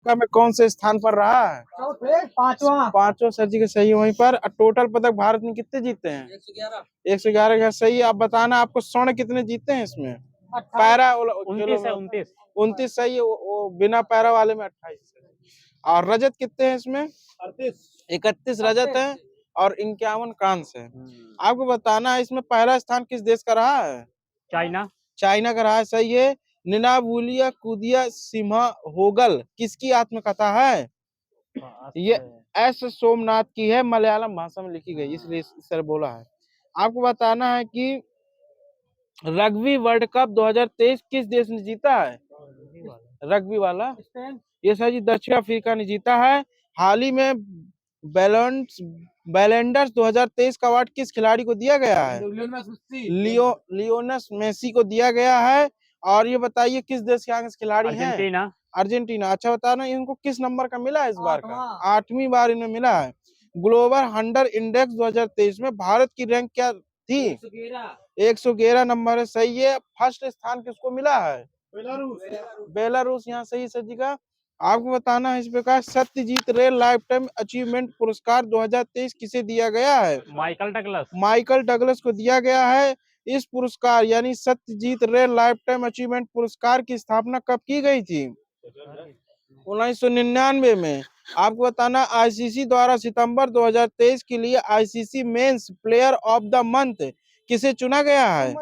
का में कौन से स्थान पर रहा है? पांचवा। पांचवा सर जी का सही है। वहीं पर टोटल पदक भारत ने कितने जीते हैं? 111 का सही है। आप बताना आपको स्वर्ण कितने जीते हैं इसमें? पैरा 29 सही है। वो बिना पैरा वाले में 28 है। और रजत कितने हैं इसमें? 31 रजत है और 51 कांस्य है। आपको बताना है इसमें पहला स्थान किस देश का रहा है? चाइना का रहा है। सही है। निनावुलिया कुदिया सिम्हा होगल किसकी आत्मकथा है? ये एस सोमनाथ की है, मलयालम भाषा में लिखी गई, इसलिए इस तरह बोला है। आपको बताना है कि रग्बी वर्ल्ड कप 2023 किस देश ने जीता है? रग्बी वाला ये सर जी दक्षिण अफ्रीका ने जीता है। हाल ही में बैलेंडर्स 2023 का अवार्ड किस खिलाड़ी को दिया गया है? लियोनेस मेसी को दिया गया है। और ये बताइए किस देश के आगे खिलाड़ी हैं? अर्जेंटीना। अच्छा बताना इनको किस नंबर का मिला है इस बार का? 8वीं बार इन्हें मिला है। ग्लोबल हंटर इंडेक्स 2023 में भारत की रैंक क्या थी? 111 नंबर है। सही है। फर्स्ट स्थान किसको मिला है? बेलारूस। यहाँ सही सर जी का। आपको बताना है इस प्रकार सत्यजीत रे लाइफ टाइम अचीवमेंट पुरस्कार 2023 किसे दिया गया है? माइकल डगलस को दिया गया है। इस पुरस्कार यानी सत्यजीत रे लाइफ टाइम अचीवमेंट पुरस्कार की स्थापना कब की गई थी? 1999 में। आपको बताना आईसीसी द्वारा सितंबर 2023 के लिए ICC men's player of the month किसे चुना गया है?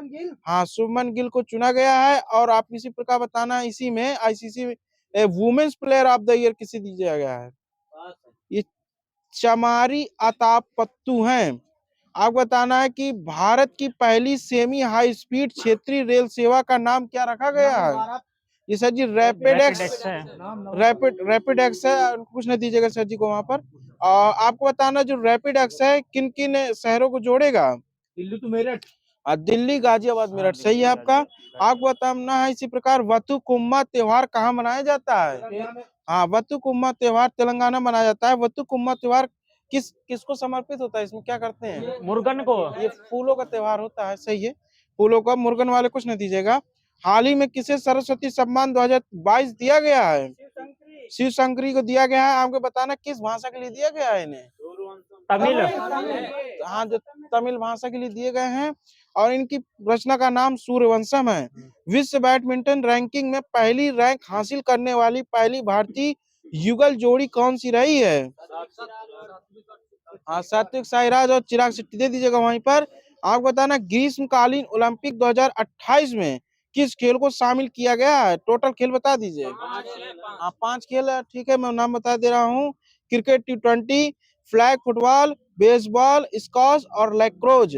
हाँ, शुभमन गिल को चुना गया है। और आप इसी प्रकार बताना इसी में ICC women's player of the year किसे दिया गया है? ये चमारी अतापत्तू हैं। आप बताना है कि भारत की पहली सेमी हाई स्पीड क्षेत्रीय रेल सेवा का नाम क्या रखा गया है? ये सर जी रैपिड एक्स है। कुछ नहीं दीजिएगा सर जी को वहां पर। आपको बताना जो रैपिड एक्स है किन किन शहरों को जोड़ेगा? दिल्ली टू मेरठ। दिल्ली गाजियाबाद मेरठ। सही है आपका। आपको बताना है इसी प्रकार वतुकुम्मा त्योहार कहाँ मनाया जाता है? हाँ, वतुकुम्मा त्योहार तेलंगाना मनाया जाता है। वतुकुम्मा त्योहार किसको समर्पित होता है? इसमें क्या करते हैं? मुर्गन को। ये फूलों का त्योहार होता है। सही है। फूलों का। मुर्गन वाले कुछ नहीं दीजिएगा। हाल ही में किसे सरस्वती सम्मान 2022 दिया गया है? शिव शंकरी को दिया गया है। आपको बताना किस भाषा के लिए दिया गया है इन्हें? तमिल। हाँ, जो तमिल भाषा के लिए दिए गए हैं। और इनकी रचना का नाम सूर्यवंशम है। विश्व बैडमिंटन रैंकिंग में पहली रैंक हासिल करने वाली पहली भारतीय युगल जोड़ी कौन सी रही है? हाँ, सात्विक साईराज और चिराग शेट्टी दे दीजिएगा वहीं पर। आपको बताना ग्रीष्मकालीन ओलंपिक 2028 में किस खेल को शामिल किया गया है? टोटल खेल बता दीजिए। हाँ, 5 खेल है। ठीक है, मैं नाम बता दे रहा हूँ। Cricket T20, flag football, baseball, squash और लैक्रोज।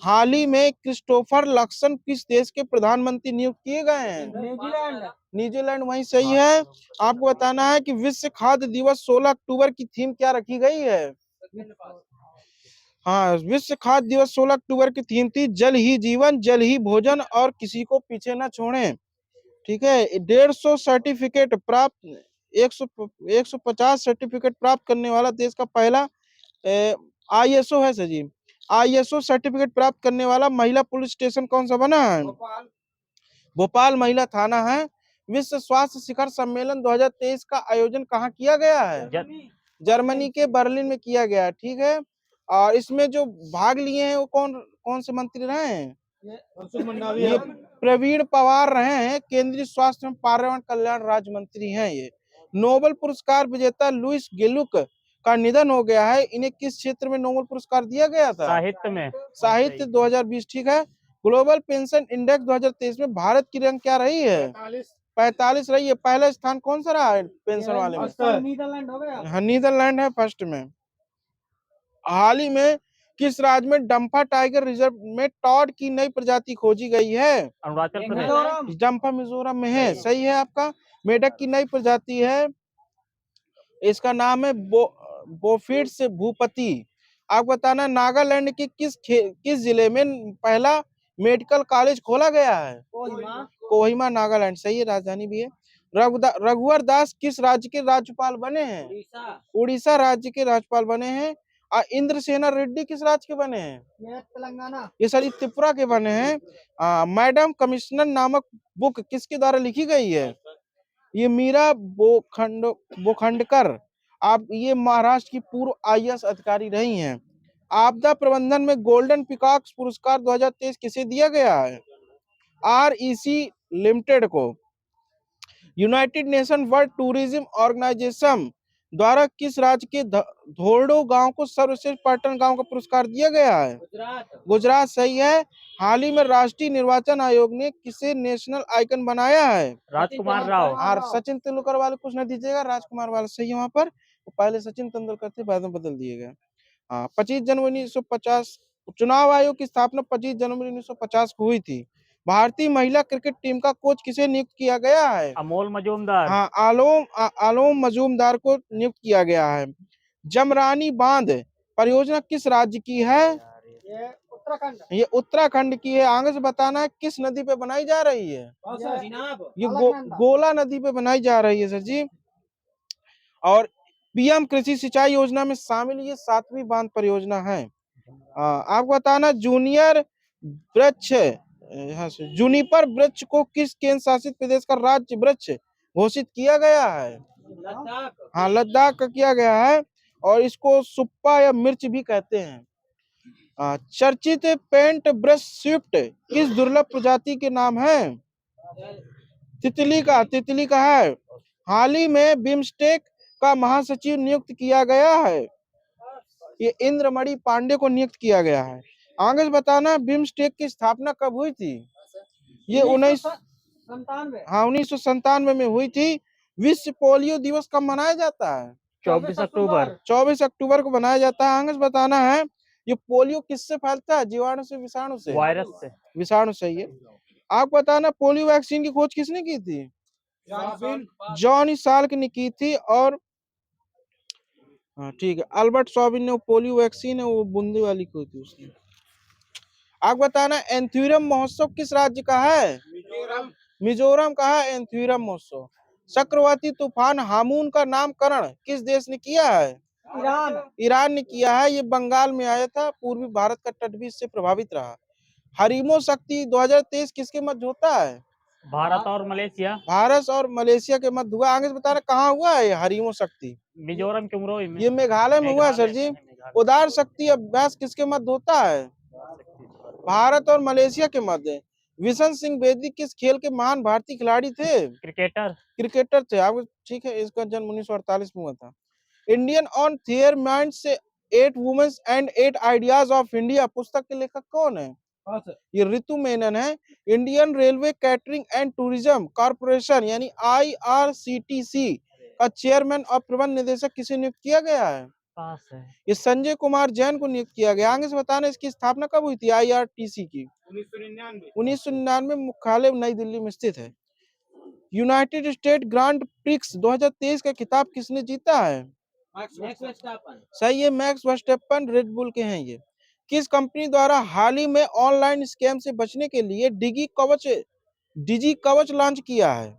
हाल ही में क्रिस्टोफर लक्सन किस देश के प्रधानमंत्री नियुक्त किए गए हैं? न्यूजीलैंड। वही सही है। आपको बताना है कि विश्व खाद्य दिवस 16 अक्टूबर की थीम क्या रखी गई है? हाँ, विश्व खाद्य दिवस 16 अक्टूबर की थीम थी जल ही जीवन, जल ही भोजन और किसी को पीछे न छोड़ें। ठीक है। 150 सर्टिफिकेट प्राप्त 150 सर्टिफिकेट प्राप्त करने वाला देश का पहला ISO है सर जी। ISO सर्टिफिकेट प्राप्त करने वाला महिला पुलिस स्टेशन कौन सा बना है? भोपाल महिला थाना है। विश्व स्वास्थ्य शिखर सम्मेलन 2023 का आयोजन कहाँ किया गया है? जर्मनी के बर्लिन में किया गया है। ठीक है। और इसमें जो भाग लिए हैं वो कौन कौन से मंत्री रहे हैं? ये प्रवीण पवार रहे हैं। केंद्रीय स्वास्थ्य एवं पर्यावरण कल्याण राज्य मंत्री हैं ये। नोबेल पुरस्कार विजेता लुइस गेलुक का निधन हो गया है। इन्हें किस क्षेत्र में नोबेल पुरस्कार दिया गया था? साहित्य में। साहित्य 2020। ठीक है। ग्लोबल पेंशन इंडेक्स 2023 में भारत की रैंक क्या रही है? 45 रही है। पहला स्थान कौन सा रहा है पेंशन वाले में? नीदरलैंड हो गया। हाँ, नीदरलैंड है फर्स्ट में। हाल ही में किस राज्य में डम्फा टाइगर रिजर्व में टॉड की नई प्रजाति खोजी गई है? अरुणाचल प्रदेश। डम्फा मिजोरम में है। सही है आपका। मेढक की नई प्रजाति है। इसका नाम है बोफिड्स भूपति। आप बताना नागालैंड के किस जिले में पहला मेडिकल कॉलेज खोला गया है? कोहिमा नागालैंड। सही है। राजधानी भी है। रघुवर दास किस राज्य के राज्यपाल बने हैं? उड़ीसा राज्य के राज्यपाल बने हैं। और इंद्रसेना रेड्डी किस राज्य के बने हैं? तेलंगाना। ये सारी त्रिपुरा के बने हैं। मैडम कमिश्नर नामक बुक किसके द्वारा लिखी गई है? ये मीरा बोखंडकर, आप ये महाराष्ट्र की पूर्व आईएएस अधिकारी रही हैं। आपदा प्रबंधन में गोल्डन पिकॉक्स पुरस्कार 2023 किसे दिया गया है? आरईसी लिमिटेड को। United Nation World Tourism Organization द्वारा किस राज्य के धोर्डो गांव को सर्वश्रेष्ठ पर्यटन गांव का पुरस्कार दिया गया है? गुजरात सही है। हाल ही में राष्ट्रीय निर्वाचन आयोग ने किसे नेशनल आइकन बनाया है? राजकुमार राव। और सचिन तेंदुलकर वाले कुछ न दीजिएगा, राजकुमार वाला सही है। वहां पर पहले सचिन तेंदुलकर थे, बाद में बदल दिए गए। हाँ, 25 जनवरी 1950 चुनाव आयोग की स्थापना 25 जनवरी 1950 को हुई थी। भारतीय महिला क्रिकेट टीम का कोच किसे नियुक्त किया गया है? अमोल मजूमदार। हाँ, आलोम मजूमदार को नियुक्त किया गया है। जमरानी बांध परियोजना किस राज्य की है? ये उत्तराखंड की है। आगे से बताना है किस नदी पे बनाई जा रही है? ये गोला नदी पे बनाई जा रही है सर जी। और पीएम कृषि सिंचाई योजना में शामिल ये 7वीं बांध परियोजना है। आपको बताना जूनियर वृक्ष, यहाँ से जूनिपर वृक्ष को किस केंद्र शासित प्रदेश का राज्य वृक्ष घोषित किया गया है? हाँ, लद्दाख का किया गया है। और इसको सुप्पा या मिर्च भी कहते हैं। चर्चित पेंट ब्रश स्विफ्ट किस दुर्लभ प्रजाति के नाम है? तितली का है। हाल ही में बिम्स्टेक का महासचिव नियुक्त किया गया है। ये इंद्रमणि पांडे को नियुक्त किया गया है। आगे से बताना बिम्स्टेक की स्थापना कब हुई थी? ये 1997 में हुई थी। विश्व पोलियो दिवस कब मनाया जाता है? 24 अक्टूबर। 24 अक्टूबर को मनाया जाता है। आगे से बताना है ये पोलियो किससे फैलता है? जीवाणु से, विषाणु से? वायरस से। विषाणु सही है। आप बताना पोलियो वैक्सीन की खोज किसने की थी? जॉन साल्क ने की थी। और हाँ ठीक है, अल्बर्ट सॉबिन ने पोलियो वैक्सीन है वो बूंदी वाली को थी उसने। आप बताना एंथ्यूरम महोत्सव किस राज्य का है? मिजोरम का है एंथ्यूरम महोत्सव। चक्रवाती तूफान हामून का नामकरण किस देश ने किया है? ईरान ने किया है। ये बंगाल में आया था, पूर्वी भारत का तट भी इससे प्रभावित रहा। हरीमो शक्ति 2023 किसके मध्य होता है? भारत और मलेशिया। भारत और मलेशिया के मध्य हुआ। आगे से बताना कहाँ हुआ है हरीमो शक्ति? मिजोरम के उमरोई में। ये मेघालय में हुआ सर जी। उदार शक्ति अभ्यास किसके मध्य होता है? भारत और मलेशिया के मध्य। विशन सिंह बेदी किस खेल के महान भारतीय खिलाड़ी थे? क्रिकेटर थे। आपको ठीक है, इसका जन्म 1948 में हुआ था। इंडियन ऑन थियर माइंड से 8 women's and 8 ideas of India पुस्तक के लेखक कौन है? ये ऋतु मेनन है। Indian Railway Catering and Tourism Corporation यानी IRCTC का चेयरमैन और प्रबंध निदेशक किसे नियुक्त किया गया है? ये संजय कुमार जैन को नियुक्त किया गया। आगे से बताना इसकी स्थापना कब हुई थी IRTC की? 1999 मुख्यालय नई दिल्ली में स्थित है। यूनाइटेड स्टेट ग्रांड प्रिक्स 2023 का खिताब किसने जीता है? सही है, मैक्स वर्स्टेपन रेड बुल के हैं ये। किस कंपनी द्वारा हाल ही में ऑनलाइन स्कैम से बचने के लिए डिजी कवच लॉन्च किया है?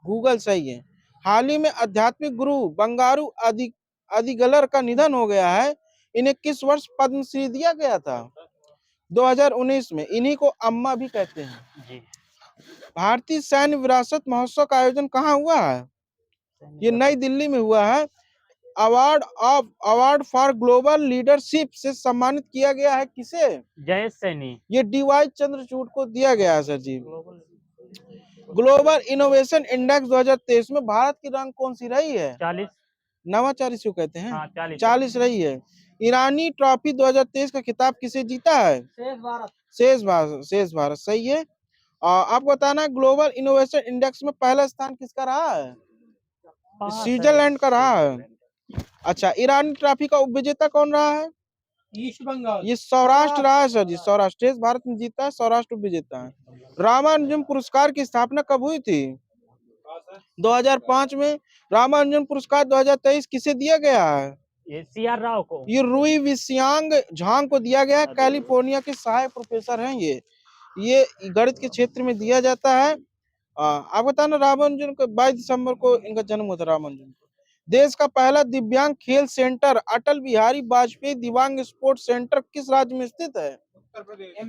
गूगल सही है। हाल ही में आध्यात्मिक गुरु बंगारू अधिगलर का निधन हो गया है। इन्हें किस वर्ष पद्मश्री दिया गया था? 2019 में। इन्हीं को अम्मा भी कहते हैं जी। भारतीय सैन्य विरासत महोत्सव का आयोजन कहाँ हुआ है? ये नई दिल्ली में हुआ है। अवार्ड फॉर ग्लोबल लीडरशिप से सम्मानित किया गया है किसे? जयेश सैनी। ये DY चंद्रचूड़ को दिया गया है सर जी। ग्लोबल इनोवेशन इंडेक्स 2023 में भारत की रैंक कौन सी रही है? 40। नवाचारी को कहते हैं। हाँ, 40 रही है। ईरानी ट्रॉफी 2023 का खिताब किसे जीता है? शेष भारत सही है। आपको बताना ग्लोबल इनोवेशन इंडेक्स में पहला स्थान किसका रहा है? स्विट्जरलैंड का रहा है। अच्छा, ईरानी ट्रॉफी का उपविजेता कौन रहा है? ईस्ट बंगाल। ये सौराष्ट्र रहा है सर जी। सौराष्ट्र भारत में जीता है, सौराष्ट्र उपविजेता है। रामानुजन पुरस्कार की स्थापना कब हुई थी? 2005 में। रामानुजन पुरस्कार 2023 किसे दिया गया है? ये CR राव को। ये रुई विसियांग झांग को दिया गया है। कैलिफोर्निया के सहायक प्रोफेसर हैं ये गणित के क्षेत्र में दिया जाता है। आप बताना रामानुजन को 22 दिसंबर को इनका जन्म हुआ था। रामानुजन को। देश का पहला दिव्यांग खेल सेंटर अटल बिहारी वाजपेयी दिव्यांग स्पोर्ट्स सेंटर किस राज्य में स्थित है?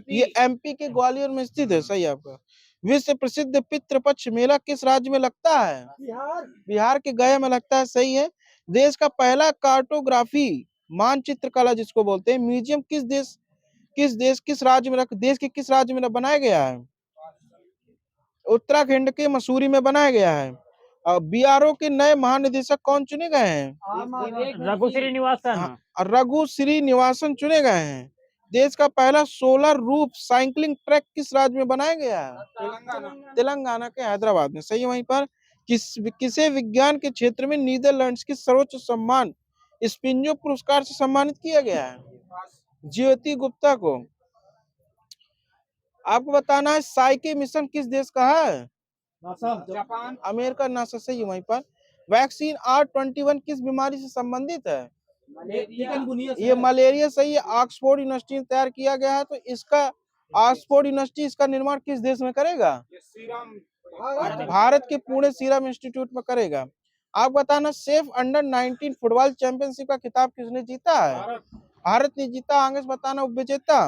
ये MP के ग्वालियर में स्थित है। सही आपका। विश्व प्रसिद्ध पितृपक्ष मेला किस राज्य में लगता है? बिहार के गया में लगता है, सही है। देश का पहला कार्टोग्राफी मानचित्र कला जिसको बोलते हैं म्यूजियम किस राज्य में देश के किस राज्य में बनाया गया है? उत्तराखंड के मसूरी में बनाया गया है। बीआरओ के नए महानिदेशक कौन चुने गए हैं? रघु श्रीनिवासन। रघु श्रीनिवासन चुने गए हैं। देश का पहला सोलर रूफ साइकिलिंग ट्रैक किस राज्य में बनाया गया है? तेलंगाना के हैदराबाद में, सही है। वहीं पर किसे विज्ञान के क्षेत्र में नीदरलैंड्स की सर्वोच्च सम्मान स्पिंजो पुरस्कार से सम्मानित किया गया है? ज्योति गुप्ता को। आपको बताना है साइके मिशन किस देश का है? जापान। अमेरिका, नासा, सही है। वहीं पर वैक्सीन R21 किस बीमारी से संबंधित है? ये मलेरिया, सही है। ऑक्सफोर्ड यूनिवर्सिटी में तैयार किया गया है। तो इसका ऑक्सफोर्ड यूनिवर्सिटी इसका निर्माण किस देश में करेगा? भारत के पुणे सीरम इंस्टीट्यूट में करेगा। आप बताना सेफ अंडर-19 फुटबॉल चैंपियनशिप का खिताब किसने जीता है? भारत ने जीता। आगे बताना उपविजेता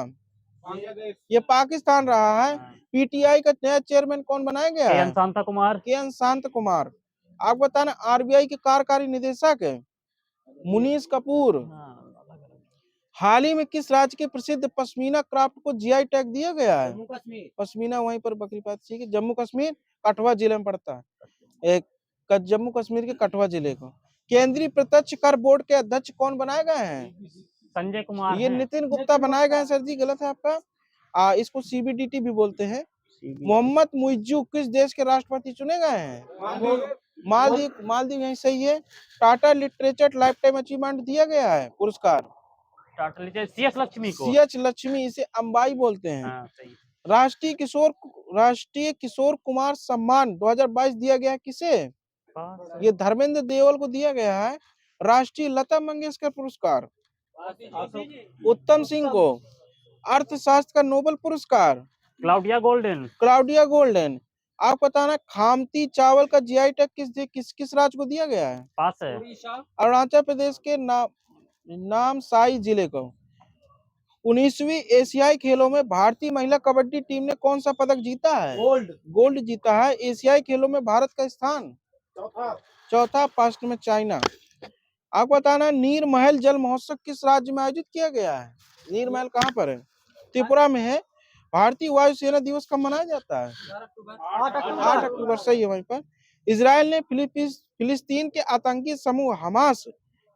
ये पाकिस्तान रहा है। पीटीआई का नया चेयरमैन कौन बनाया गया है? के.एन. शांत कुमार। आप बताना आरबीआई के कार्यकारी निदेशक है मुनीश कपूर। हाल ही में किस राज्य के प्रसिद्ध पश्मीना क्राफ्ट को जीआई टैग दिया गया है? पश्मीना वहीं पर बकरी पात, ठीक है। जम्मू कश्मीर कठुआ जिले में पड़ता है। जम्मू कश्मीर के कठुआ जिले को। केंद्रीय प्रत्यक्ष कर बोर्ड के अध्यक्ष कौन बनाए गए हैं? संजय कुमार। ये नितिन गुप्ता बनाए गए हैं सर जी, गलत है आपका। इसको सीबीडीटी भी बोलते हैं। मोहम्मद मुइज्जू किस देश के राष्ट्रपति चुने गए हैं? मालदीव यही सही है। Tata literature life time achievement दिया गया है पुरस्कार सीएच लक्ष्मी को। सीएच लक्ष्मी, इसे अंबाई बोलते हैं। राष्ट्रीय किशोर कुमार सम्मान 2022 दिया गया किसे? ये धर्मेंद्र देवल को दिया गया है। राष्ट्रीय लता मंगेशकर पुरस्कार उत्तम सिंह को। अर्थशास्त्र का नोबेल पुरस्कार क्लाउडिया गोल्डन। आप बताना खामती चावल का जीआई टैग किस राज्य को दिया गया है? पास है। अरुणाचल प्रदेश के नामसाई जिले को। 19वीं एशियाई खेलों में भारतीय महिला कबड्डी टीम ने कौन सा पदक जीता है? गोल्ड जीता है। एशियाई खेलों में भारत का स्थान चौथा, फर्स्ट में चाइना। आपको बताना नीर महल जल महोत्सव किस राज्य में आयोजित किया गया है? नीर महल कहाँ पर है? त्रिपुरा में है। भारतीय वायुसेना दिवस कब मनाया जाता है? 8 अक्टूबर, सही है। वहीं पर इजराइल ने फिलिस्तीन के आतंकी समूह हमास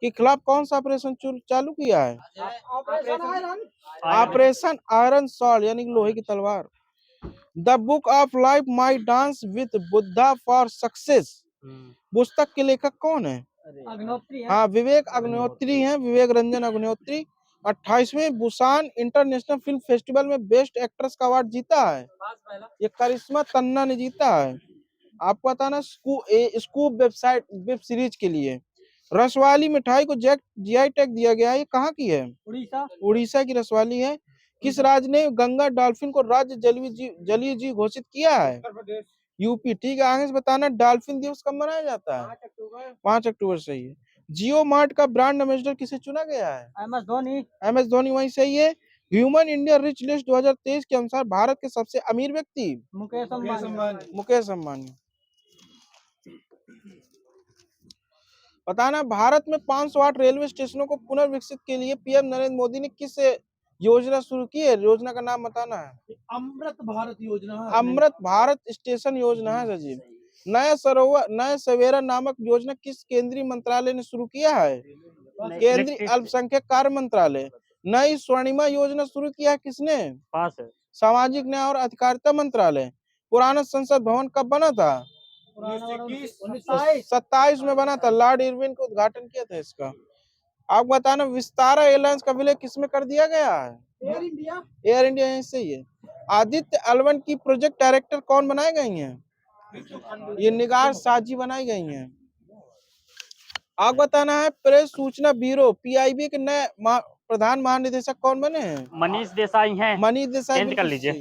के खिलाफ कौन सा ऑपरेशन चालू किया है? ऑपरेशन आयरन सॉल्ट यानी लोहे की तलवार। The book of life my dance with Buddha for success पुस्तक के लेखक कौन है? हाँ, विवेक अग्निहोत्री हैं, विवेक रंजन अग्निहोत्री। 28वें बुसान इंटरनेशनल फिल्म फेस्टिवल में बेस्ट एक्ट्रेस का अवार्ड जीता है। ये करिश्मा तन्ना ने जीता है। आपको बताना स्कूप वेब सीरीज के लिए रसवाली मिठाई को जीआई टैग दिया गया है। ये कहाँ की है? उड़ीसा की रसवाली है। किस राज्य ने गंगा डॉल्फिन को राज्य जलीय जीव घोषित किया है? यूपी, ठीक है। आगे से बताना डॉल्फिन दिवस कब मनाया जाता है? 5 अक्टूबर, सही है। जियो मार्ट का ब्रांड एम्बेसडर किसे चुना गया है? एम एस धोनी, वही सही है। ह्यूमन इंडिया रिच लिस्ट 2023 के अनुसार भारत के सबसे अमीर व्यक्ति मुकेश अंबानी। बताना भारत में 508 रेलवे स्टेशनों को पुनर्विकसित के लिए पीएम नरेंद्र मोदी ने किस योजना शुरू की है? योजना का नाम बताना है। अमृत भारत योजना। अमृत भारत स्टेशन योजना है सर जी। नया सवेरा नामक योजना किस केंद्रीय मंत्रालय ने शुरू किया है? केंद्रीय अल्पसंख्यक कार्य मंत्रालय। नई स्वर्णिमा योजना शुरू किया है किसने? पास है। सामाजिक न्याय और अधिकारिता मंत्रालय। पुराना संसद भवन कब बना था? 27 में बना था। लॉर्ड इरविन को उद्घाटन किया था इसका। आप बताना विस्तारा एयरलाइंस का विलय किसमें कर दिया गया है? एयर इंडिया ऐसे ही है। आदित्य अलवन की प्रोजेक्ट डायरेक्टर कौन बनाई गई हैं? ये निगार साजी बनाई गई हैं। आप बताना है प्रेस सूचना ब्यूरो पीआईबी के नए प्रधान महानिदेशक कौन बने हैं? मनीष देसाई हैं। मनीष देसाई कर लीजिए।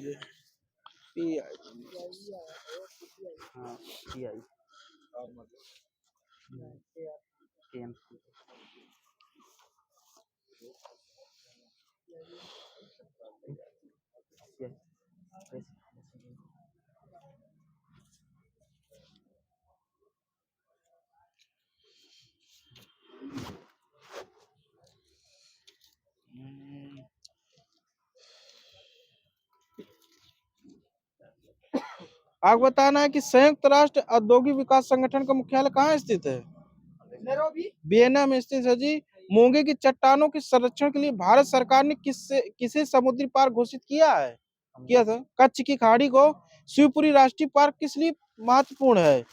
आपको बताना है कि संयुक्त राष्ट्र औद्योगिक विकास संगठन का मुख्यालय कहाँ स्थित है? वियना में स्थित है जी। मूंगे की चट्टानों के संरक्षण के लिए भारत सरकार ने किसे समुद्री पार्क घोषित किया था? कच्छ की खाड़ी को शिवपुरी राष्ट्रीय पार्क किस लिए महत्वपूर्ण है?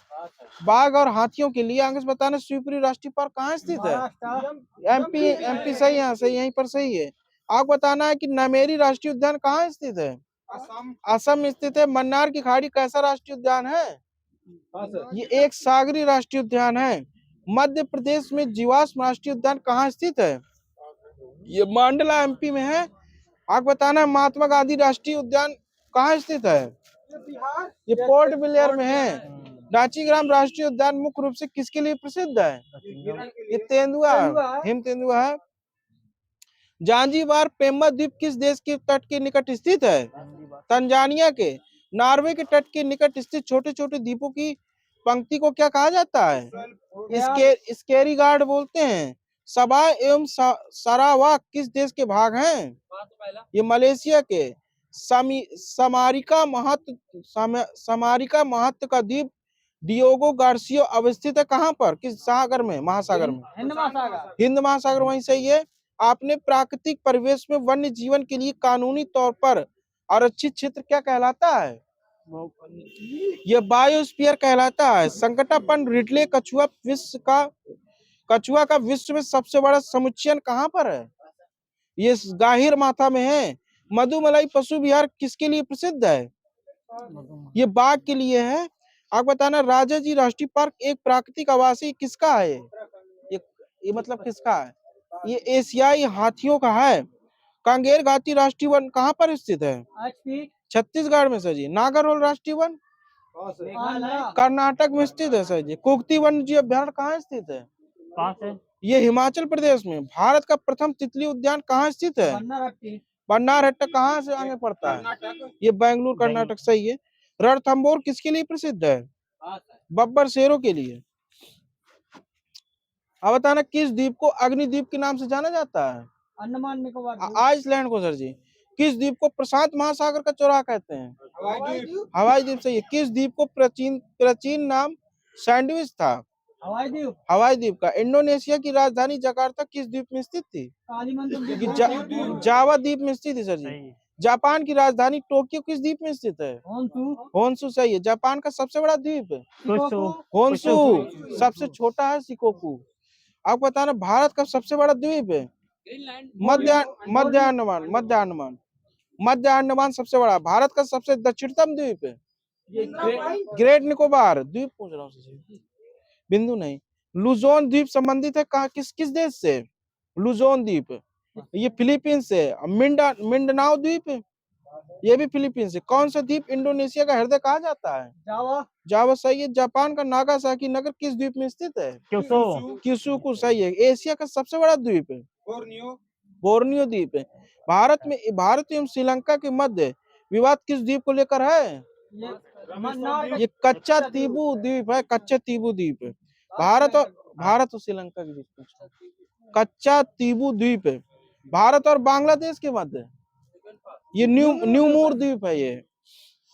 बाघ और हाथियों के लिए। आगे से बताना शिवपुरी राष्ट्रीय पार्क कहाँ स्थित है? एमपी सही है, सही यहीं पर सही है। आपको बताना है कि नामेरी राष्ट्रीय उद्यान कहाँ स्थित है? असम में स्थित है। मन्नार की खाड़ी कैसा राष्ट्रीय उद्यान है? ये एक सागरी राष्ट्रीय उद्यान है। मध्य प्रदेश में जीवाश्म राष्ट्रीय उद्यान कहाँ स्थित है? ये मांडला एमपी में है। आपको बताना है महात्मा गांधी राष्ट्रीय उद्यान कहाँ स्थित है? ये पोर्ट ब्लेयर में है। डाचीग्राम राष्ट्रीय उद्यान मुख्य रूप से किसके लिए प्रसिद्ध है? ये तेंदुआ, हिम तेंदुआ है। जांजीबार पेम्बा द्वीप किस देश के तट के निकट स्थित है? तंजानिया के। नॉर्वे के तट के निकट स्थित छोटे छोटे द्वीपों की पंक्ति को क्या कहा जाता है? स्केरी गार्ड बोलते हैं। सबा एवं सरावाक किस देश के भाग हैं? ये मलेशिया के। समारिका महत्व का द्वीप डियोगो गार्सियो अवस्थित है कहाँ पर? किस सागर में? महासागर में। हिंद महासागर वहीं सही है। आपने प्राकृतिक परिवेश में वन्य जीवन के लिए कानूनी तौर पर आरक्षित क्षेत्र क्या कहलाता है? यह बायोस्फीयर कहलाता है। संकटापन रिडले कछुआ का विश्व में सबसे बड़ा समुच्चयन कहाँ पर है? ये गाहिर माथा में है। मधुमलाई पशु विहार किसके लिए प्रसिद्ध है? ये बाघ के लिए है। आप बताना राजाजी राष्ट्रीय पार्क एक प्राकृतिक आवासीय किसका है? ये मतलब किसका है? ये एशियाई हाथियों का है। कांगेर घाटी राष्ट्रीय वन कहाँ पर स्थित है? छत्तीसगढ़ में सर जी। नागरहोल राष्ट्रीय वन कर्नाटक में स्थित है सर जी। कुक्ति वन्य जीव अभ्यारण्य कहाँ स्थित है? कहाँ से? ये हिमाचल प्रदेश में। भारत का प्रथम तितली उद्यान कहाँ स्थित है? बन्नारहट्टा कहाँ से आगे पड़ता है? ये बेंगलुरु कर्नाटक सही है। रणथंभौर किसके लिए प्रसिद्ध है? बब्बर शेरों के लिए। अब बताना किस द्वीप को अग्निद्वीप के नाम से जाना जाता है? अंडमान निकोबार। आइसलैंड को सर जी। किस द्वीप को प्रशांत महासागर का चौराहा कहते हैं? हवाई द्वीप सही है। किस द्वीप को प्राचीन नाम सैंडविच था? हवाई द्वीप का। इंडोनेशिया की राजधानी जकार्ता किस द्वीप में स्थित थी? जावा द्वीप में स्थित है सर जी। जापान की राजधानी टोक्यो किस द्वीप में स्थित है? होन्शु सही है। जापान का सबसे बड़ा द्वीप होन्शु। सबसे छोटा है शिकोकू। आपको बताना भारत का सबसे बड़ा द्वीप है मध्य अंडमान सबसे बड़ा। भारत का सबसे दक्षिणतम द्वीप है ग्रेट निकोबार द्वीप। पूछ रहा हूँ बिंदु नहीं। लुजोन द्वीप संबंधित है कहा किस देश से? लुजोन द्वीप ये फिलीपींस से। मिंडनाओ द्वीप ये भी फिलीपींस से। कौन सा द्वीप इंडोनेशिया का हृदय कहा जाता है? जावा सही है। जापान का नागासाकी नगर किस द्वीप में स्थित है? क्यूशुकू सही है। एशिया का सबसे बड़ा द्वीप है बोर्नियो द्वीप है। भारत एवं श्रीलंका के मध्य विवाद किस द्वीप को लेकर है? ये कच्चा तीबू द्वीप है। कच्चा तीबू द्वीप है। भारत और श्रीलंका के बीच में कच्चा तीबू द्वीप है। भारत और बांग्लादेश के मध्य ये न्यूमूर द्वीप है। ये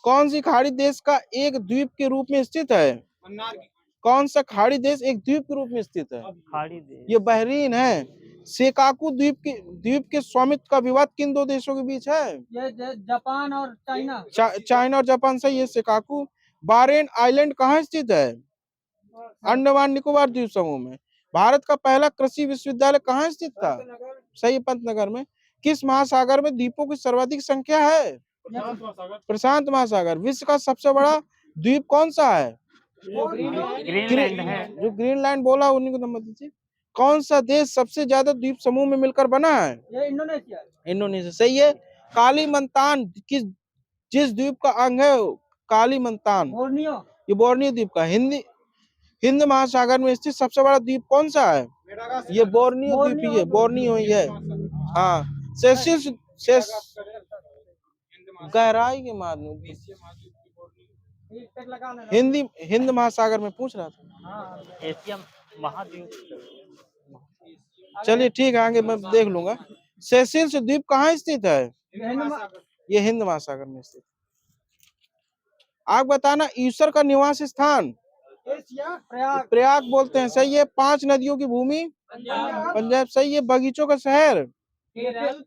कौन सी खाड़ी देश का एक द्वीप के रूप में स्थित है? कौन सा खाड़ी देश एक द्वीप के रूप में स्थित है? ये बहरीन है। सेकाकू द्वीप के स्वामित्व का विवाद किन दो देशों के बीच है? ये जापान और चाइना और जापान से। ये सेकाकू। बारेन आइलैंड कहाँ स्थित है? अंडमान निकोबार द्वीप समूह में। भारत का पहला कृषि विश्वविद्यालय कहाँ स्थित था? सही पंतनगर में। किस महासागर में द्वीपों की सर्वाधिक संख्या है? प्रशांत महासागर। विश्व का सबसे बड़ा द्वीप कौन सा है? ग्रीनलैंड है। जो ग्रीनलैंड बोला उन्हीं को नंबर दीजिए। कौन सा देश सबसे ज्यादा द्वीप समूह में मिलकर बना है? इंडोनेशिया सही है। कालीमंतान जिस द्वीप का अंग है कालीमंतान ये बोर्नियो द्वीप का। हिंद महासागर में स्थित सबसे बड़ा द्वीप कौन सा है? ये बोर्नियो द्वीप ही है। बोर्नियो ही है। हाँ गहराई के माध्यम हिंद महासागर में पूछ रहा था। एशिया महाद्वीप। चलिए ठीक है आगे मैं देख लूंगा। सेशेल्स द्वीप कहाँ स्थित है? ये हिंद महासागर में स्थित। आप बताना ईश्वर का निवास स्थान प्रयाग बोलते हैं, सही है। 5 नदियों की भूमि पंजाब, सही है। बगीचों का शहर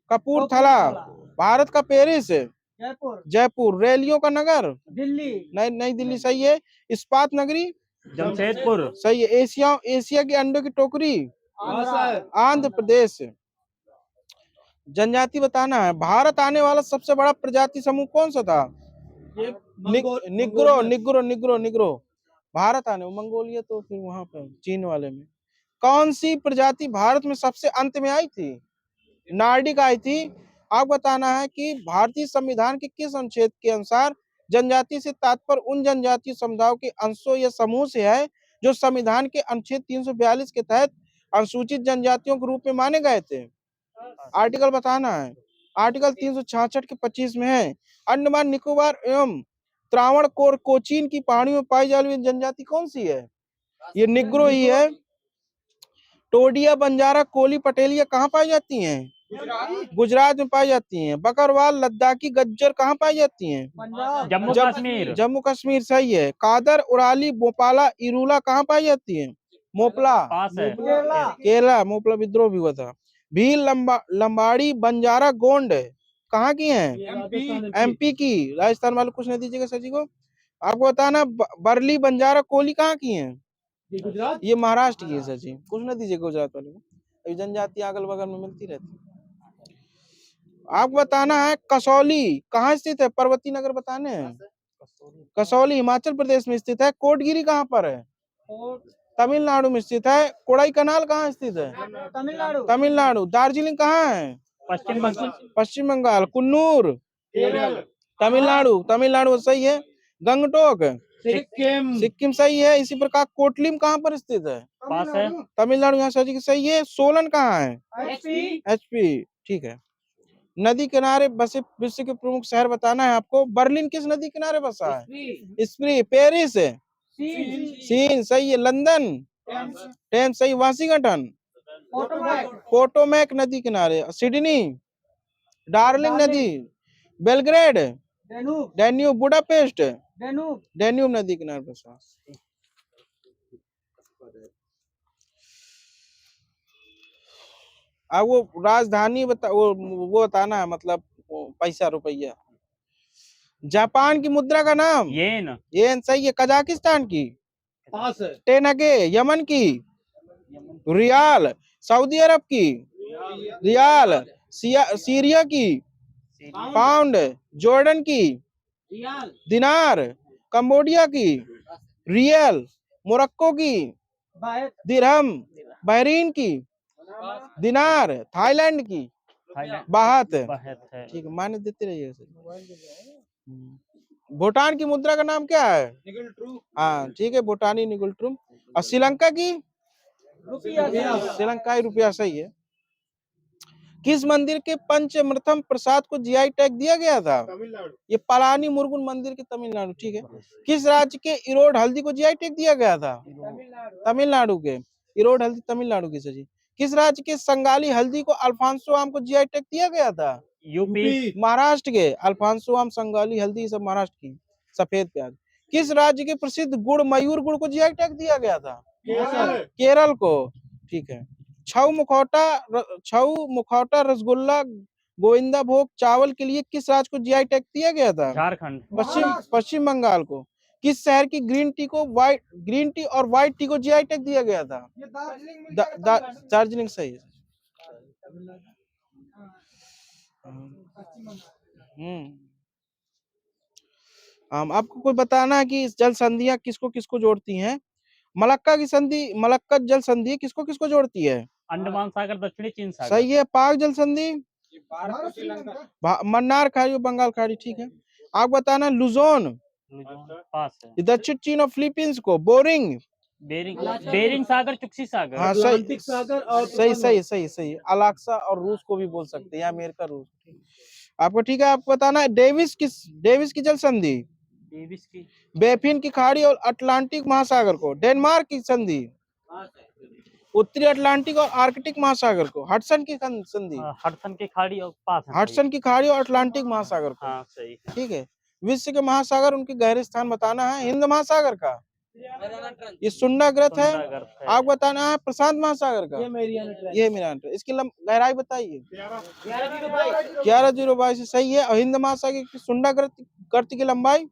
कपूरथला। भारत का पेरिस जयपुर। रैलियों का नगर दिल्ली, नई दिल्ली, सही है। इस्पात नगरी जमशेदपुर। सही है। एशिया की अंडों की टोकरी आंध्र प्रदेश। जनजाति बताना है। भारत आने वाला सबसे बड़ा प्रजाति समूह कौन सा था? Negro Negro Negro Negro. Bharat आने, मंगोलिया तो फिर वहां पे चीन वाले में। कौन सी प्रजाति भारत में सबसे अंत में आई थी? नार्डिक आई थी। आप बताना है कि भारतीय संविधान के किस अनुच्छेद के अनुसार जनजाति से तात्पर्य उन जनजातीय समुदायों के अंशों या समूह से है जो संविधान के अनुच्छेद 342 के तहत अनुसूचित जनजातियों के रूप में माने गए थे? आर्टिकल बताना है। आर्टिकल 366 के 25 में है। अंडमान निकोबार एवं त्रावणकोर कोचीन की पहाड़ियों में पाई जाने वाली जनजाति कौन सी है? ये निग्रो ही है। टोडिया, बंजारा, कोली, पटेलिया कहाँ पाई जाती हैं? गुजरात में पाई जाती हैं। बकरवाल, लद्दाखी, गज्जर कहाँ पाई जाती हैं? जम्मू कश्मीर। जम्मू कश्मीर, सही है। कादर, उराली, भोपाला, इरूला कहाँ पाई जाती है? मोपला पास है। केरला। मोपला विद्रोह भी हुआ था। भील, लंबाड़ी, बंजारा, गोंड कहाँ की हैं? एमपी की। राजस्थान वाले कुछ नहीं दीजिएगा सर जी को। आपको बताना बरली, बंजारा, कोली कहाँ की हैं? ये महाराष्ट्र की है सर जी। कुछ ना दीजिएगा गुजरात वाले को। अभी जनजाति अगल बगल में मिलती रहती। आपको बताना है कसौली कहाँ स्थित है? पर्वतीय नगर बताने हैं। कसौली हिमाचल प्रदेश में स्थित है। कोटगिरी कहाँ पर है? तमिलनाडु में स्थित है। कोड़ाई कनाल कहाँ स्थित है? तमिलनाडु। दार्जिलिंग कहाँ है? पश्चिम बंगाल। कुन्नूर तमिलनाडु सही है। गंगटोक सिक्किम सही है। इसी प्रकार कोटलिम कहाँ पर स्थित है? पास है। तमिलनाडु, यहाँ सही सही है। सोलन कहाँ है? एचपी, ठीक है। नदी किनारे बसे विश्व के प्रमुख शहर बताना है आपको। बर्लिन किस नदी किनारे बसा है? स्प्री। पेरिस सीन सही है। लंदन टेम्स सही। वाशिंगटन पोटोमैक नदी किनारे। सिडनी डार्लिंग नदी। Belgrade Danube. बुडापेस्ट डेन्यूब नदी किनारे बसा। अब वो राजधानी वो बताना है, मतलब पैसा रुपया। जापान की मुद्रा का नाम? येन सही है। कजाकिस्तान की? टेनगे। यमन की? रियाल। सऊदी अरब की? रियाल। सीरिया की? पाउंड। जॉर्डन की? दिनार। कंबोडिया की? रियल। मोरक्को की? दिरहम। बहरीन की? दिनार। थाईलैंड की? बाहत। ठीक है, मान्य देते रहिए। भूटान की मुद्रा का नाम क्या है? हाँ ठीक है, भूटानी निगुल ट्रू। और श्रीलंका की? श्रीलंकाई रुपया, सही है। किस मंदिर के पंचमृतम प्रसाद को जीआई टैग दिया गया था? ये पलानी मुरुगन मंदिर के तमिलनाडु, ठीक है। किस राज्य के इरोड हल्दी को जीआई टैग दिया गया था? तमिलनाडु के। इरोड हल्दी तमिलनाडु की सजी। किस राज्य के संगाली हल्दी को अल्फांसो आम को जीआई टैग दिया गया था? यूपी। महाराष्ट्र के। अल्फांसो आम, संगाली हल्दी सब महाराष्ट्र की। सफेद प्याज। किस राज्य के प्रसिद्ध गुड़ मयूर गुड़ को जीआई टैग दिया गया था? केरल को, ठीक है। छऊ मुखौटा रसगुल्ला गोविंदा भोग चावल के लिए किस राज्य को जीआई टैग दिया गया था? झारखंड। पश्चिम बंगाल को। किस शहर की ग्रीन टी और व्हाइट टी को जीआई टैग दिया गया था? दार्जिलिंग, सही है। आपको कोई बताना है कि जल संधियां किसको किसको जोड़ती हैं? मलक्का की संधि, मलक्का जल संधि किसको किसको जोड़ती है? अंडमान सागर, दक्षिणी चीन सागर। सही है। पाक जल संधि? मन्नार खाड़ी और बंगाल खाड़ी, ठीक है। आप बताना लुजोन पास है। दक्षिण चीन और फिलीपींस को बेरिंग सागर, चुक्सी सागर। हाँ सही सही सही सही। अलास्का और रूस को भी बोल सकते हैं, अमेरिका रूस। आपको ठीक है। आपको बताना डेविस की जल संधि? बेफिन की खाड़ी और अटलांटिक महासागर को। डेनमार्क की संधि? उत्तरी अटलांटिक और आर्कटिक महासागर को। हडसन की संधि? हडसन की खाड़ी और पास है। हडसन की खाड़ी और अटलांटिक महासागर को, हाँ सही। ठीक है। विश्व के महासागर उनके गहरे स्थान बताना है। हिंद महासागर का ये सुंडाग्रत है। सुंडागर्त है। आप बताना है प्रशांत महासागर का ये मेरा इसकी गहराई बताइए 11,022 सही है। और हिंद महासागर की सुंडाग्रत गर्त की लंबाई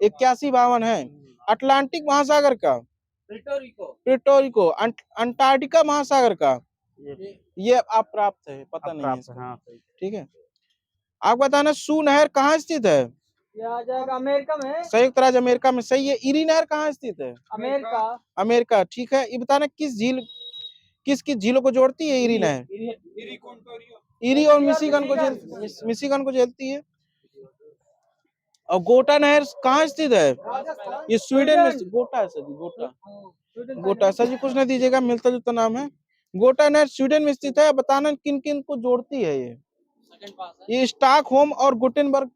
8152 है। अटलांटिक महासागर का प्यूर्टोरिको अंटार्कटिका महासागर का ये आप प्राप्त है पता नहीं है प्राप्त इसका। हाँ सही। ठीक है। आप बताना सू नहर कहाँ स्थित है? आ जाएगा अमेरिका में। संयुक्त राज्य अमेरिका में सही है। इरी नहर कहाँ स्थित है? अमेरिका। अमेरिका ठीक है। ये बताना किस झीलों को जोड़ती है इरी नहर? इरी और मिशिगन को जोड़ती है। और गोटा नहर कहाँ स्थित है? ये स्वीडन में गोटा है सर जी। गोटा सर जी कुछ नहीं दीजिएगा मिलता जुलता नाम है। गोटा नहर स्वीडन में स्थित है। बताना किन किन को जोड़ती है ये स्टॉकहोम और गुटेनबर्ग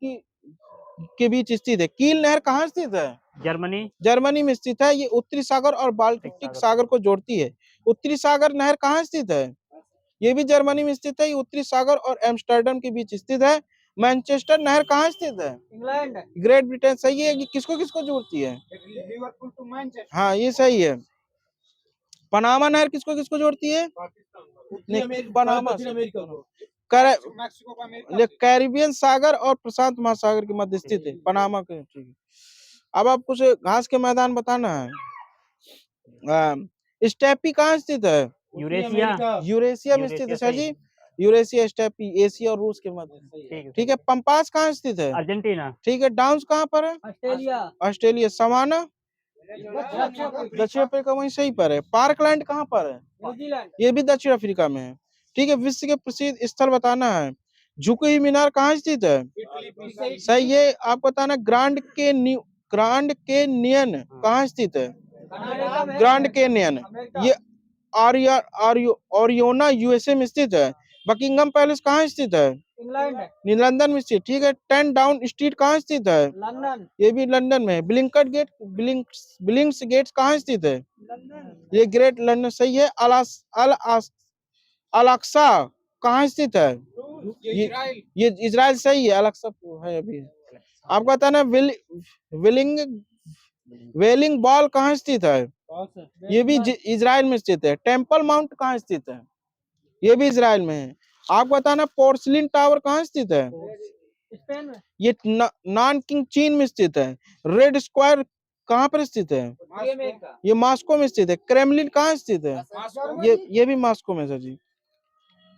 के बीच स्थित है। कील नहर कहाँ स्थित है? जर्मनी में स्थित है। ये उत्तरी सागर और बाल्टिक सागर को जोड़ती है। उत्तरी सागर नहर कहाँ स्थित है? ये भी जर्मनी में स्थित है। ये उत्तरी सागर और एम्स्टर्डम के बीच स्थित है। मैनचेस्टर नहर कहाँ स्थित है? इंग्लैंड। ग्रेट ब्रिटेन सही है। ये किसको किसको जोड़ती है? Liverpool to Manchester. हाँ ये सही है। पनामा नहर किसको किसको जोड़ती है? पनामा कैरिबियन सागर और प्रशांत महासागर के मध्य स्थित है पनामा के। ठीक है। अब आप कुछ घास के मैदान बताना है। स्टेपी कहाँ स्थित है? यूरेशिया में स्थित है सर जी। यूरेशिया स्टेपी एशिया और रूस के मध्य। ठीक है। पंपास कहाँ स्थित है? अर्जेंटीना। ठीक है। डाउन्स कहाँ पर है? ऑस्ट्रेलिया। सवाना दक्षिण अफ्रीका वहीं सही पर है। पार्कलैंड कहाँ पर है? न्यूजीलैंड। ये भी दक्षिण अफ्रीका में है। ठीक है। विश्व के प्रसिद्ध स्थल बताना है। झुकी हुई मीनार कहाँ स्थित है? सही है। आप बताना ग्रांड कैनियन कहाँ स्थित है? ग्रांड कैनियन ये ओरियोना यूएसए में स्थित है। बकिंगम पैलेस कहाँ स्थित है? लंदन में स्थित। ठीक है। 10 डाउन स्ट्रीट कहाँ स्थित है? लंदन। ये भी लंदन में है। बिलिंग्स गेट कहाँ स्थित है? ये ग्रेट लंदन सही है। अलाक्सा कहाँ स्थित है? ये इजराइल सही है। अलाक्सा है अभी। आपको बताना वेलिंग बॉल कहाँ स्थित है? ये भी इजराइल में स्थित है। टेम्पल माउंट कहाँ स्थित है? ये भी इजराइल में है। आप बताना पोर्सलिन टावर कहाँ स्थित है? स्पेन में। ये नानकिंग चीन में स्थित है। रेड स्क्वायर कहाँ पर स्थित है? ये मॉस्को में स्थित है। क्रेमलिन कहाँ स्थित है? ये भी मॉस्को में सर जी।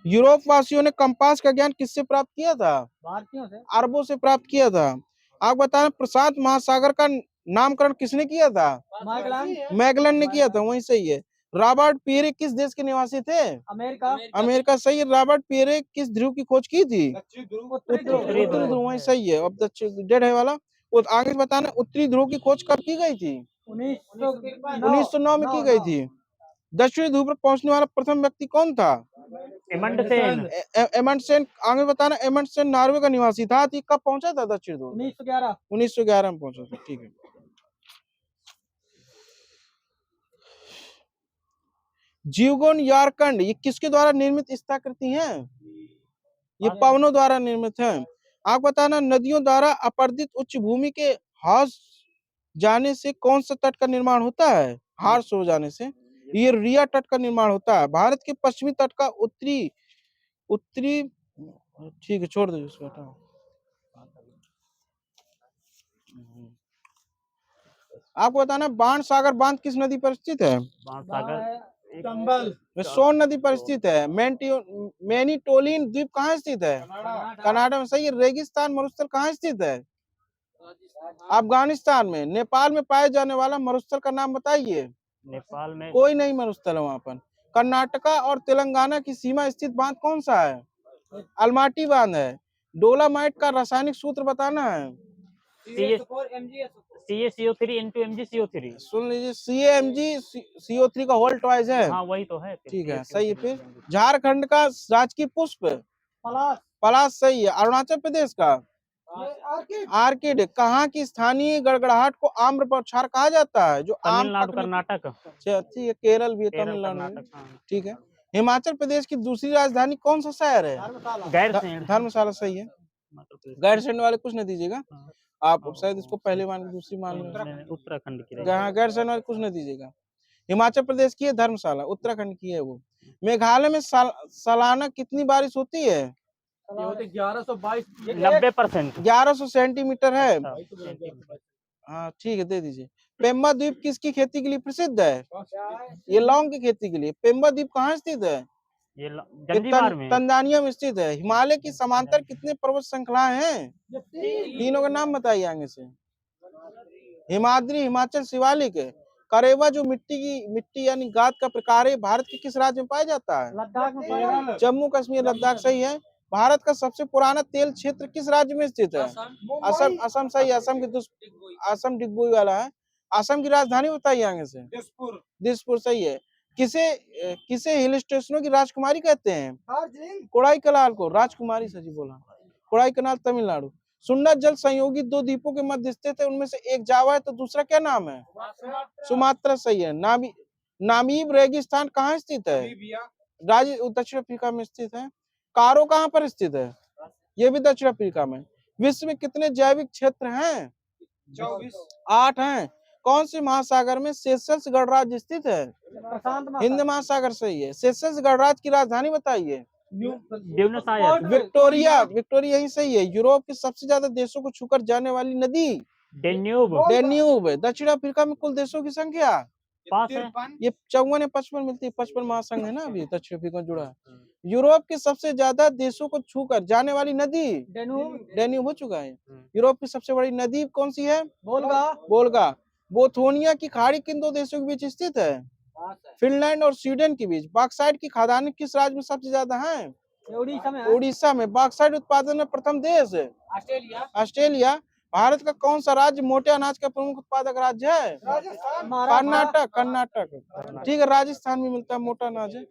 यूरोप वासियों ने कंपास का ज्ञान किससे प्राप्त किया था? भारतीयों से। अरबों से प्राप्त किया था। आप बताना प्रशांत महासागर का नामकरण किसने किया था? मैगलन ने किया था। वही सही है। रॉबर्ट पियरे किस देश के निवासी थे? अमेरिका सही है। रॉबर्ट पियरे किस ध्रुव की खोज की थी? उत्तरी ध्रुव। वही सही है। अब दक्षिण डेढ़ है वाला वो आगे बताना। उत्तरी ध्रुव की खोज कब की गई थी? 1909 में की गई थी। दक्षिणी ध्रुव पर पहुंचने वाला प्रथम व्यक्ति कौन था? एमंडसेन। आगे बताना। एमंडसेन नॉर्वे का निवासी था। कब पहुंचा था दक्षिण ध्रुव? 1911 में पहुंचा था। ठीक है। जीवगोन यारकंड ये किसके द्वारा निर्मित स्थाकृति हैं? ये पवनों द्वारा निर्मित है। आप बताना नदियों द्वारा अपर्दित उच्च भूमि के हास जाने से कौन सा तट का निर्माण होता है? हार्स हो जाने से ये रिया तट का निर्माण होता है। भारत के पश्चिमी तट का उत्तरी ठीक है छोड़ दो इसको हटाओ। आपको बताना बाण सागर बांध किस नदी पर स्थित है? सोन नदी पर स्थित है। मैनीटोलिन द्वीप कहाँ स्थित है? कनाडा में सही है। रेगिस्तान मरुस्थल कहाँ स्थित है? अफगानिस्तान में। नेपाल में पाए जाने वाला मरुस्थल का नाम बताइए। नेपाल में कोई नहीं मरुस्थल है वहां पर। कर्नाटका और तेलंगाना की सीमा स्थित बांध कौन सा है? अलमाटी बांध है। डोलामाइट का रासायनिक सूत्र बताना है। CaCO3 सुन लीजिए। CaMgCO3 का होल ट्वाइस है। हाँ वही तो है। ठीक है सही है। फिर झारखंड का राजकीय पुष्प पलाश सही है। अरुणाचल प्रदेश का आर्किड। कहाँ की स्थानीय गड़गड़ाहट को आम्र बौछार कहा जाता है? जो तमिलनाडु कर्नाटक। ठीक है। केरल भी है। तमिलनाडु। ठीक है। हिमाचल प्रदेश की दूसरी राजधानी कौन सा शहर है? धर्मशाला सही है। गैरसैंण वाले कुछ नहीं दीजिएगा। आप शायद इसको पहले मान दूसरी मान लो। नहीं, उत्तराखंड की रही। हाँ, गैर शरण कुछ नहीं दीजिएगा। हिमाचल प्रदेश की है धर्मशाला, उत्तराखंड की है वो। मेघालय में सालाना कितनी बारिश होती है? ये होते 1122 90%। 1100 सेंटीमीटर है। अच्छा, सेंटीमीटर। हाँ ठीक है, दे दीजिए। पेम्बा द्वीप किसकी खेती के लिए प्रसिद्ध है? ये लौंग की खेती के लिए। पेम्बा द्वीप कहाँ स्थित है? ये ये जंजीबार में। तंजानिया में स्थित है। हिमालय की समांतर कितने पर्वत श्रृंखलाएं हैं? तीनों का नाम बताइए आगे से। हिमाद्री, हिमाचल, शिवालिक। करेवा जो मिट्टी यानी गाद का प्रकार है, भारत के किस राज्य में पाया जाता है? लद्दाख में पाया। जम्मू कश्मीर, लद्दाख सही है। भारत का सबसे पुराना तेल क्षेत्र किस राज्य में स्थित है? असम, असम सही है। असम डिगबोई वाला है। असम की राजधानी बताइए आगे से। दिसपुर सही है। किसे हिल स्टेशनों की राजकुमारी कहते हैं? कोडाईकनाल को राजकुमारी सजी बोला। कोडाईकनाल तमिलनाडु। सुंदर जल संयोगी दो द्वीपों के मध्य स्थित है, उनमें से एक जावा है तो दूसरा क्या नाम है? सुमात्रा सही है। नामीब रेगिस्तान कहाँ स्थित है? दक्षिण अफ्रीका में स्थित है। कारो कहाँ पर स्थित है? ये भी दक्षिण अफ्रीका में। विश्व में कितने जैविक क्षेत्र हैं? 8 हैं। कौन से महासागर में सेशल्स गणराज्य स्थित है? हिंद महासागर सही है। सेशल्स गणराज्य की राजधानी बताइए। Buenos Aires. विक्टोरिया यही सही है। यूरोप के सबसे ज्यादा देशों को छूकर जाने वाली नदी? डेन्यूब। दक्षिण अफ्रीका में कुल देशों की संख्या 5 है। ये 54 या 55 मिलती है। 55 महासंघ है ना अभी दक्षिण अफ्रीका में जुड़ा है। यूरोप के सबसे ज्यादा देशों को छूकर जाने वाली नदी? डेन्यूब हो चुका है। यूरोप की सबसे बड़ी नदी कौन सी है? वोल्गा। बोथोनिया की खाड़ी किन दो देशों के बीच स्थित है? फिनलैंड और स्वीडन के बीच। बॉक्साइट की खदानें किस राज्य में सबसे ज्यादा हैं? उड़ीसा में। बॉक्साइट उत्पादन में प्रथम देश? ऑस्ट्रेलिया। भारत का कौन सा राज्य मोटे अनाज का प्रमुख उत्पादक राज्य है? कर्नाटक। ठीक है, राजस्थान में मिलता है मोटा अनाज है।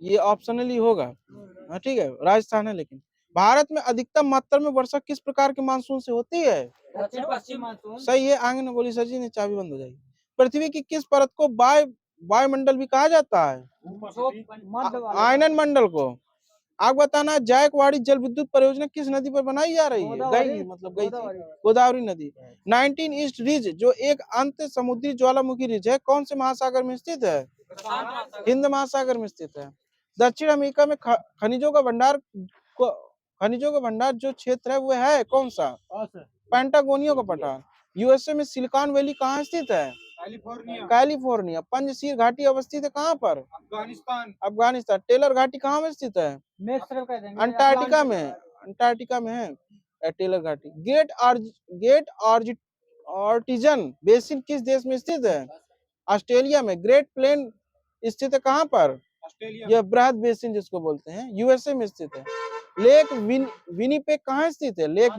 ये ऑप्शनली होगा। हाँ ठीक है, राजस्थान है। लेकिन भारत में अधिकतम मात्रा में वर्षा किस प्रकार के मानसून से होती है? दक्षिण पश्चिम मानसून सही है। आगे न बोली सर जी ने, चाबी बंद हो जाएगी। पृथ्वी की किस परत को वायुमंडल भी कहा जाता है? आयनन मंडल को। आप बताना, जायकवाड़ी जल विद्युत परियोजना किस नदी पर बनाई जा रही है? गई थी गोदावरी नदी। 19 ईस्ट रिज जो एक अंत समुद्री ज्वालामुखी रिज है, कौन से महासागर में स्थित है? हिंद महासागर में स्थित है। दक्षिण अमेरिका में खनिजों का भंडार जो क्षेत्र है वो है कौन सा? पेंटागोनिया का पठार। यूएसए में सिलिकॉन वैली कहाँ स्थित है? कैलिफोर्निया। पंजशीर घाटी अवस्थित है कहाँ पर? अफगानिस्तान। टेलर घाटी कहाँ में स्थित है? अंटार्कटिका में है टेलर घाटी। गेट आर्टिजन बेसिन किस देश में स्थित है? ऑस्ट्रेलिया में। ग्रेट प्लेन स्थित है कहाँ पर? यह बृहद बेसिन जिसको बोलते हैं, यूएसए में स्थित है। लेक विनिपेग कहाँ स्थित है? लेक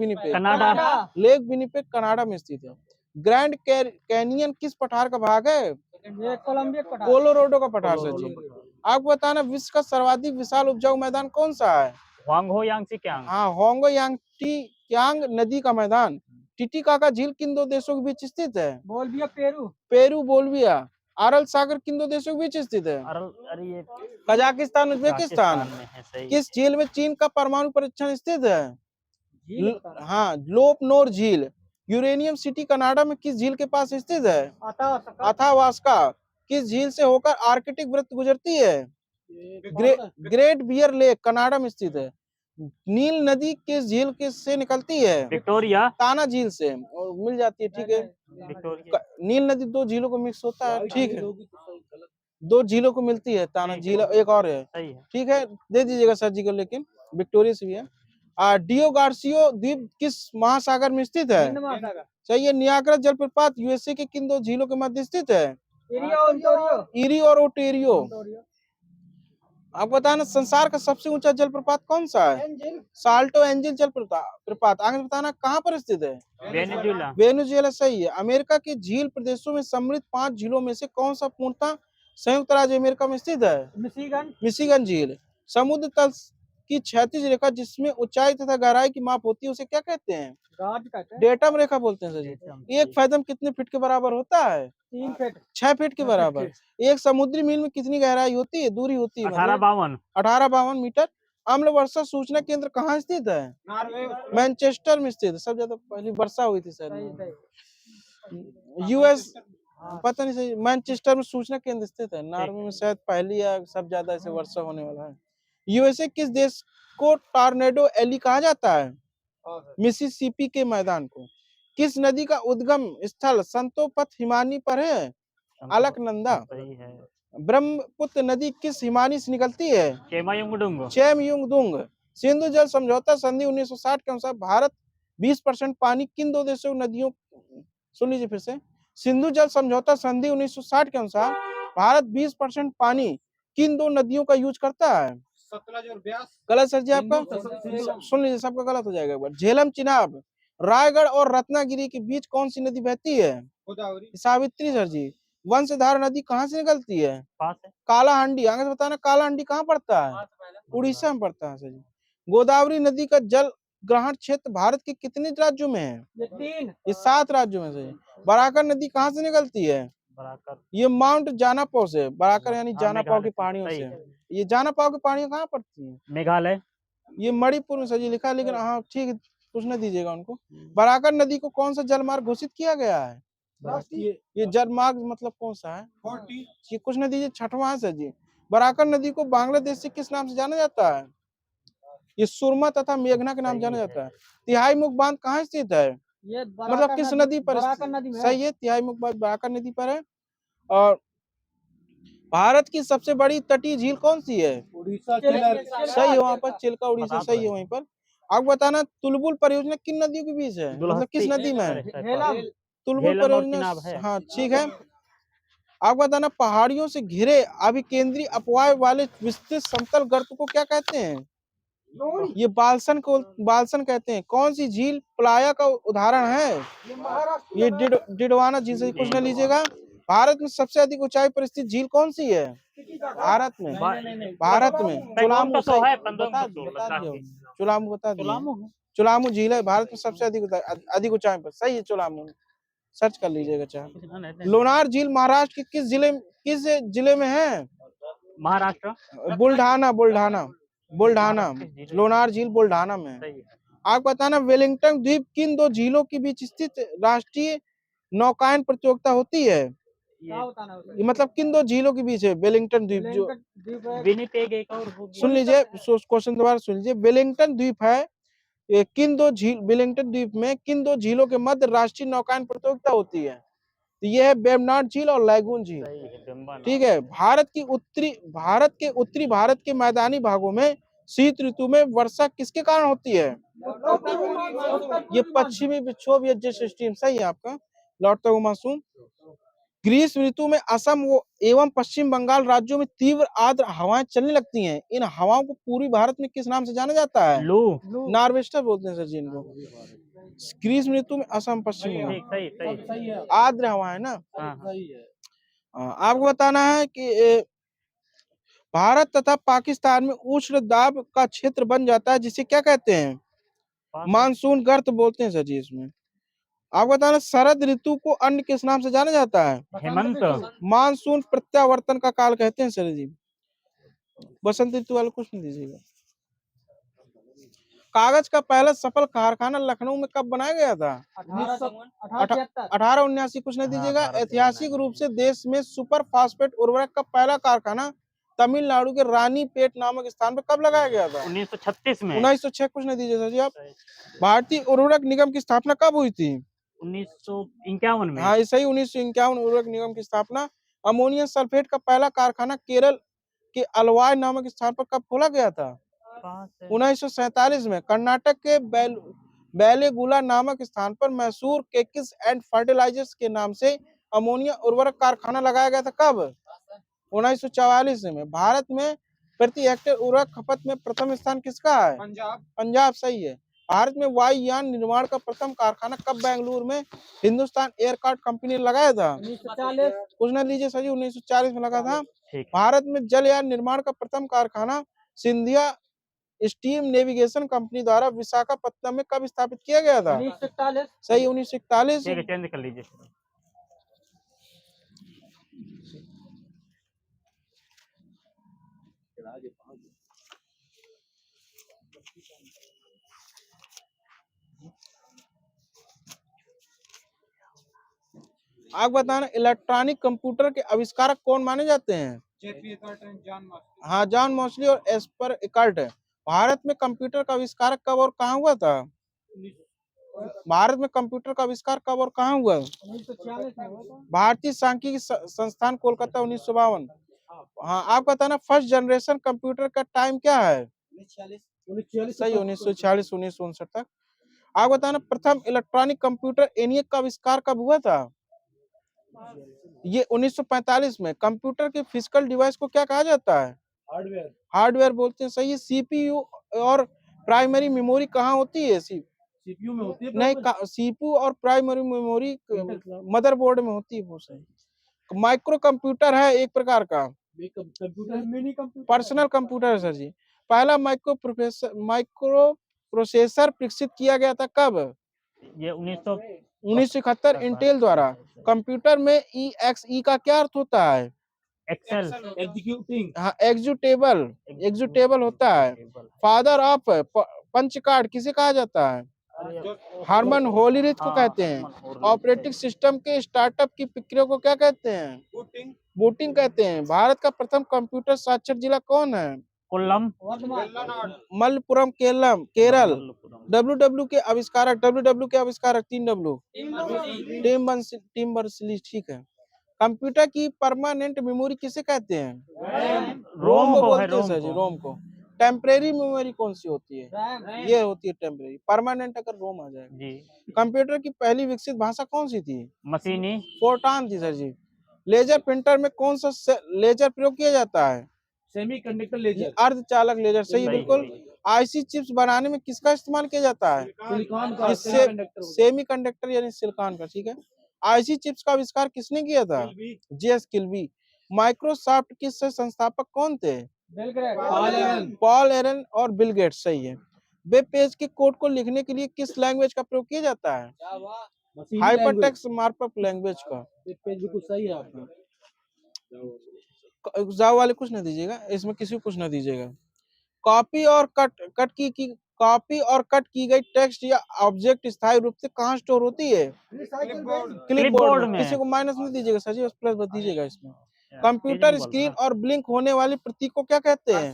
विनिपेग कनाडा में स्थित है। ग्रैंड कैनियन किस पठार का भाग है? कोलोराडो का पठार सर जी। आपको बताना, विश्व का सर्वाधिक विशाल उपजाऊ मैदान कौन सा है? होंगो यांग नदी का मैदान। टिटिकाका झील किन दो देशों के बीच स्थित है? Peru Bolivia. अरल सागर किन दो देशों के बीच स्थित है? Kazakhstan, Uzbekistan. किस झील में चीन का परमाणु परीक्षण स्थित है? हाँ, लोपनोर झील। यूरेनियम सिटी कनाडा में किस झील के पास स्थित है? अथावास्का। किस झील से होकर आर्कटिक वृत्त गुजरती है? ग्रेट बियर लेक कनाडा में स्थित है। नील नदी किस झील के से निकलती है? विक्टोरिया। ताना झील से, और मिल जाती है। ठीक है, नील नदी दो झीलों को मिक्स होता है। ठीक है, दो झीलों को मिलती है, ताना झील एक और है। ठीक है, दे दीजिएगा सर जी को। लेकिन विक्टोरिया से भी है। डियो गार्सियो द्वीप किस महासागर में स्थित है? सही है। नियाग्रा जलप्रपात यूएसए के किन दो झीलों के मध्य स्थित है? इरी और ओटेरियो। आप बताना, संसार का सबसे ऊंचा जलप्रपात कौन सा है? साल्टो एंजिल जलप्रपात। आगे बताना कहाँ पर स्थित है? वेनेजुएला सही है। अमेरिका के झील प्रदेशों में सम्मिलित 5 झीलों में से कौन सा पूर्णतः संयुक्त राज्य अमेरिका में स्थित है? मिशिगन झील। समुद्र तल की क्षैतिज रेखा जिसमें ऊंचाई तथा गहराई की माप होती है उसे क्या कहते हैं? डेटम रेखा बोलते हैं सर जी। एक फैथम कितने फीट के बराबर होता है? 3 फीट। 6 फीट के बराबर। एक समुद्री मील में कितनी गहराई होती है, दूरी होती है? 1852 1852 मीटर। अम्ल वर्षा सूचना केंद्र कहाँ स्थित है? नॉर्वे मैनचेस्टर में स्थित है। सब ज्यादा पहली वर्षा हुई थी शायद यूएस, पता नहीं सही, मैनचेस्टर में सूचना केंद्र स्थित है। नॉर्वे में शायद पहली या सब ज्यादा ऐसे वर्षा होने वाला है। यूएसए किस देश को टॉर्नेडो एली कहा जाता है? मिसिसिपी के मैदान को। किस नदी का उद्गम स्थल संतोपथ हिमानी पर है? अलकनंदा। सही है। ब्रह्मपुत्र नदी किस हिमानी से निकलती है? चेमायुंगडुंग। चेमयुंगदुंग। सिंधु जल समझौता संधि 1960 के अनुसार भारत 20% पानी किन दो देशों नदियों, सुन लीजिए फिर से, सिंधु जल समझौता संधि 1960 के अनुसार भारत 20% पानी किन दो नदियों का यूज करता है? सतलज और ब्यास। गलत सर जी आपका, सिंधु। सुन लीजिए सबका गलत हो जाएगा एक बार। झेलम, चिनाब, रायगढ़ और रत्नागिरी के बीच कौन सी नदी बहती है? गोदावरी। सावित्री सर जी। वंशधारा नदी कहाँ से निकलती है? पास है। कालाहांडी। आगे से बताना कालाहांडी कहाँ पड़ता है? उड़ीसा में पड़ता है सर जी। गोदावरी नदी का जल ग्रहण क्षेत्र भारत के कितने राज्यों में है? ये 7 राज्यों में से। बराकर नदी कहाँ से निकलती है? बराकर। ये माउंट जानापो से। बराकर यानी हाँ, जानापो की मेघालय। पहाड़ियों सही से। है। ये जानापो की पहाड़ियां कहाँ पड़ती है? मेघालय। ये मणिपुर में सर जी लिखा है, लेकिन हाँ ठीक है, पूछने दीजिएगा उनको। बराकर नदी को कौन सा जलमार्ग घोषित किया गया है? ये जलमार्ग मतलब कौन सा है? ये कुछ न दीजिए, 6वां है सर जी। बराकर नदी को बांग्लादेश से किस नाम से जाना जाता है? ये सुरमा तथा मेघना के नाम जाना जाता है। तिहाई मुख बांध कहाँ स्थित है? ये मतलब किस नदी पर? बराकर नदी में है। सही है, तिहाई मुख बांध बराकर नदी पर है। और भारत की सबसे बड़ी तटीय झील कौन सी है? उड़ीसा। सही है, वहाँ पर चिल्का, उड़ीसा बता दो सही है वहीं पर। आप बताना तुलबुल परियोजना किन नदियों के बीच है? मतलब किस नदी में है? झेलम। तुलबुल झेलम और परियोजना, चिनाब है। हाँ ठीक है। आप बताना पहाड़ियों से घिरे अभिकेंद्री अपवाय वाले विस्तृत समतल गर्त को क्या कहते हैं? ये बालसन को बालसन कहते हैं। कौन सी झील प्लाया का उदाहरण है? ये डिडवाना झील से कुछ न लीजिएगा। भारत में सबसे अधिक ऊंचाई पर स्थित झील कौन सी है? भारत में, भारत में चुलामू। तो है बता दियो, चुलामू बता दियो। चुलामू झील है भारत में सबसे अधिक ऊंचाई पर। सही है, चुलामू, सर्च कर लीजिएगा चाहे। लोनार झील महाराष्ट्र के किस जिले में है? महाराष्ट्र। बुल्ढाना, बुल्ढाना, बुल्ढाना। लोनार झील बुल्ढाना में है। आप बताना वेलिंगटन द्वीप किन दो झीलों के बीच स्थित राष्ट्रीय नौकायन प्रतियोगिता होती है? ये मतलब किन दो झीलों के बीच है वेलिंगटन द्वीप? जो विनिपेग एक और सुन लीजिए, क्वेश्चन दोबारा सुन लीजिए। वेलिंगटन द्वीप है, ये किन दो झील, वेलिंगटन द्वीप में किन दो झीलों के मध्य राष्ट्रीय नौकायन प्रतियोगिता होती है? तो ये है वेम्बनाड झील और लैगून झील। ठीक है। भारत के उत्तरी भारत के मैदानी भागों में शीत ऋतु में वर्षा किसके कारण होती है? ये पश्चिमी विक्षोभ या जेट स्ट्रीम। सही है आपका, लौटता हुआ मानसून। ग्रीष्म ऋतु में असम एवं पश्चिम बंगाल राज्यों में तीव्र आर्द्र हवाएं चलने लगती हैं। इन हवाओं को पूर्वी भारत में किस नाम से जाना जाता है? लू। नॉर्वेस्टर बोलते हैं सर जी इनको। ग्रीष्म ऋतु में असम पश्चिम सही। आर्द्र हवा है ना। आपको बताना है कि भारत तथा पाकिस्तान में उष्ण दाब का क्षेत्र बन जाता है, जिसे क्या कहते हैं? मानसून गर्त बोलते हैं सर जी इसमें। आपको बताना शरद ऋतु को अन्य किस नाम से जाना जाता है? हेमंत। मानसून प्रत्यावर्तन का काल कहते हैं सर जी। बसंत ऋतु वाले कुछ नहीं दीजिएगा। कागज का पहला सफल कारखाना लखनऊ में कब बनाया गया था? 1879। कुछ नहीं दीजिएगा। ऐतिहासिक रूप से देश में सुपर फास्फेट उर्वरक का पहला कारखाना तमिलनाडु के रानीपेट नामक स्थान पर कब लगाया गया था? 1936 में। 1906। कुछ नहीं दीजिए सर जी आप। भारतीय उर्वरक निगम की स्थापना कब हुई थी? 1951 में। हाँ ये सही, 1951 उर्वरक निगम की स्थापना। अमोनियम सल्फेट का पहला कारखाना केरल के अलवाय नामक स्थान पर कब खोला गया था? 1947 में। कर्नाटक के बैलेगुला नामक स्थान पर मैसूर केमिकल्स एंड फर्टिलाइजर्स के नाम से अमोनिया उर्वरक कारखाना लगाया गया था कब? 1944 में। भारत में प्रति हेक्टेयर उर्वरक खपत में प्रथम स्थान किसका है? पंजाब। सही है। भारत में वायुयान निर्माण का प्रथम कारखाना कब बेंगलुरु में हिंदुस्तान एयरक्राफ्ट कंपनी ने लगाया था? 1940। कुछ न लीजिए सर जी, 1940 में लगा था। भारत में जलयान निर्माण का प्रथम कारखाना सिंधिया स्टीम नेविगेशन कंपनी द्वारा विशाखापत्तनम में कब स्थापित किया गया था? 1941। सही, 1941। चेंज कर लीजिए। आप बताना इलेक्ट्रॉनिक कंप्यूटर के आविष्कारक कौन माने जाते हैं? J P Eckert and John Mauchly. हाँ, जॉन मॉस्ली और एस्पर इकर्ट। भारत में कंप्यूटर का आविष्कार कब और कहाँ हुआ था? भारत में कंप्यूटर का आविष्कार कब और कहाँ हुआ? 1946 में हुआ था। भारतीय सांख्यिकी संस्थान कोलकाता 1952। हाँ, आप बताना फर्स्ट जनरेशन कंप्यूटर का टाइम क्या है? 1946 सही, 1946 1959 तक। आप बताना प्रथम इलेक्ट्रॉनिक कंप्यूटर ENIAC का आविष्कार कब हुआ था? ये 1945 में। कंप्यूटर के फिजिकल डिवाइस को क्या कहा जाता है? हार्डवेयर। हार्डवेयर बोलते हैं, सही है। CPU और प्राइमरी मेमोरी कहाँ होती है? सीपीयू में होती है। नहीं, CPU और प्राइमरी मेमोरी मदरबोर्ड में होती है, वो सही। माइक्रो कंप्यूटर है एक प्रकार का computer, mini computer, personal computer है सर जी। पहला माइक्रो प्रोसेसर विकसित किया गया था कब? ये 1971 इंटेल द्वारा। कंप्यूटर में EXE का क्या अर्थ होता है? Excel executing. हाँ, एग्जीक्यूटेबल होता है। फादर ऑफ पंच कार्ड किसे कहा जाता है? हार्मन होलीरिथ को कहते हैं। ऑपरेटिंग सिस्टम के स्टार्टअप की प्रक्रिया को क्या कहते हैं? बूटिंग कहते हैं। भारत का प्रथम कंप्यूटर साक्षर जिला कौन है? कोल्लम मलप्पुरम, केरल। WW के आविष्कारक, WW के आविष्कारक 3W। टीम बर्नर्स-ली, ठीक है। कंप्यूटर की परमानेंट मेमोरी किसे कहते हैं? रोम को बोलते हैं सर जी, रोम को। टेम्परेरी मेमोरी कौन सी होती है? ये होती है टेम्परेरी। परमानेंट अगर रोम आ जाएगा जी। कंप्यूटर की पहली विकसित भाषा कौन सी थी? मशीनी फोर्टान थी सर जी। लेजर प्रिंटर में कौन सा लेजर प्रयोग किया जाता है? Semiconductor laser. अर्धचालक लेजर, सही बिल्कुल। आईसी चिप्स बनाने में किसका इस्तेमाल किया जाता है? सिलिकॉन का। सेमीकंडक्टर यानी सिलिकॉन का, ठीक है। आईसी चिप्स का आविष्कार किसने किया था? JS Kilby. माइक्रोसॉफ्ट के संस्थापक कौन थे? पॉल एरन और बिल गेट्स, सही है। वेब पेज के कोड को लिखने के लिए किस लैंग्वेज का प्रयोग किया जाता है? हाइपरटेक्स्ट मार्कअप लैंग्वेज का। पेज बिल्कुल सही है आपका। जावा वाले कुछ ना दीजिएगा, इसमें किसी को कुछ ना दीजिएगा। कॉपी और कॉपी और कट की गई टेक्स्ट या ऑब्जेक्ट स्थायी रूप से कहाँ स्टोर होती है? क्लिपबोर्ड में। किसी को माइनस नहीं दीजिएगा सर जी, बस प्लस बता दीजिएगा इसमें। कंप्यूटर स्क्रीन और ब्लिंक होने वाली प्रतीक को क्या कहते हैं?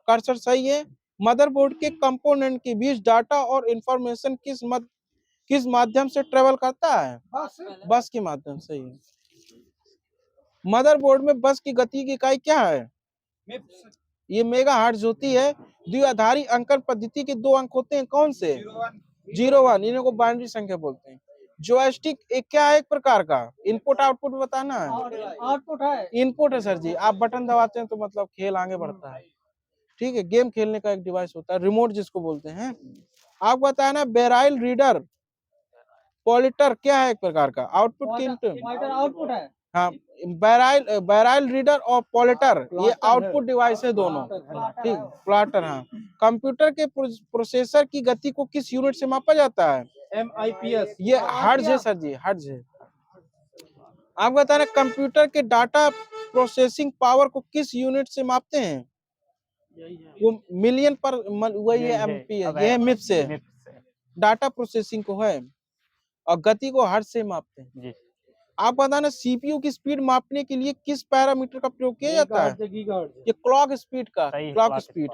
कर्सर, सही है। मदरबोर्ड के कंपोनेंट के बीच डाटा और इंफॉर्मेशन किस माध्यम से ट्रेवल करता है? बस के माध्यम से, सही है। मदरबोर्ड में बस की गति की इकाई क्या है? ये मेगाहर्ट्ज होती है। द्विआधारी अंकन पद्धति के 2 अंक होते हैं, कौन से? 0 1, इन्हें को बाइनरी संख्या बोलते हैं। जॉयस्टिक एक क्या है? एक प्रकार का इनपुट आउटपुट बताना है। आउटपुट है। इनपुट है सर जी। आप बटन दबाते हैं तो मतलब खेल आगे बढ़ता है, ठीक है। गेम खेलने का एक डिवाइस होता है, रिमोट जिसको बोलते हैं। आप बताना बेराइल रीडर पॉलिटर क्या है? एक प्रकार का आउटपुट की इनपुट आउटपुट है। हाँ, बैराइल रीडर और पॉलिटर ये आउटपुट डिवाइस है दोनों, ठीक। प्लॉटर, हाँ। कंप्यूटर के प्रोसेसर की गति को किस यूनिट से मापा जाता है? MIPS। ये हर्ट्ज है सर जी, हर्ट्ज है। आप बताना कंप्यूटर के डाटा प्रोसेसिंग पावर को किस यूनिट से मापते हैं? वो मिलियन पर, वही है MP है, ये है MIPS से डाटा प्रोसेसिंग को है, और गति को हर्ट्ज से मापते हैं जी। आप बताना सीपीयू की स्पीड मापने के लिए किस पैरामीटर का प्रयोग किया जाता है? ये क्लॉक स्पीड का, क्लॉक स्पीड।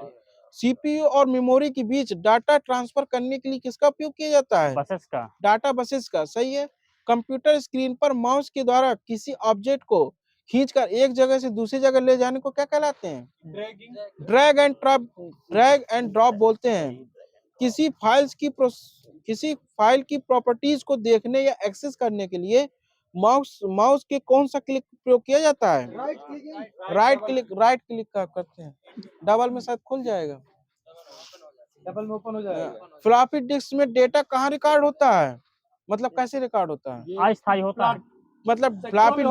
सीपीयू और मेमोरी के बीच डाटा ट्रांसफर करने के लिए किसका उपयोग किया जाता है? बसेस का, डाटा बसेस का, सही है। कंप्यूटर स्क्रीन पर माउस के द्वारा किसी ऑब्जेक्ट को खींचकर एक जगह से दूसरी जगह ले जाने को क्या कहलाते हैं? ड्रैग एंड ड्रॉप बोलते हैं। किसी फाइल की प्रॉपर्टीज को देखने या एक्सेस करने के लिए माउस के कौन सा क्लिक प्रयोग किया जाता है? राइट क्लिक का करते हैं। डबल में शायद खुल जाएगा, डबल में ओपन हो जाएगा। फ्लॉपी डिस्क में डेटा कहाँ रिकॉर्ड होता है? मतलब कैसे रिकॉर्ड होता है? अस्थायी होता है। मतलब फ्लॉपी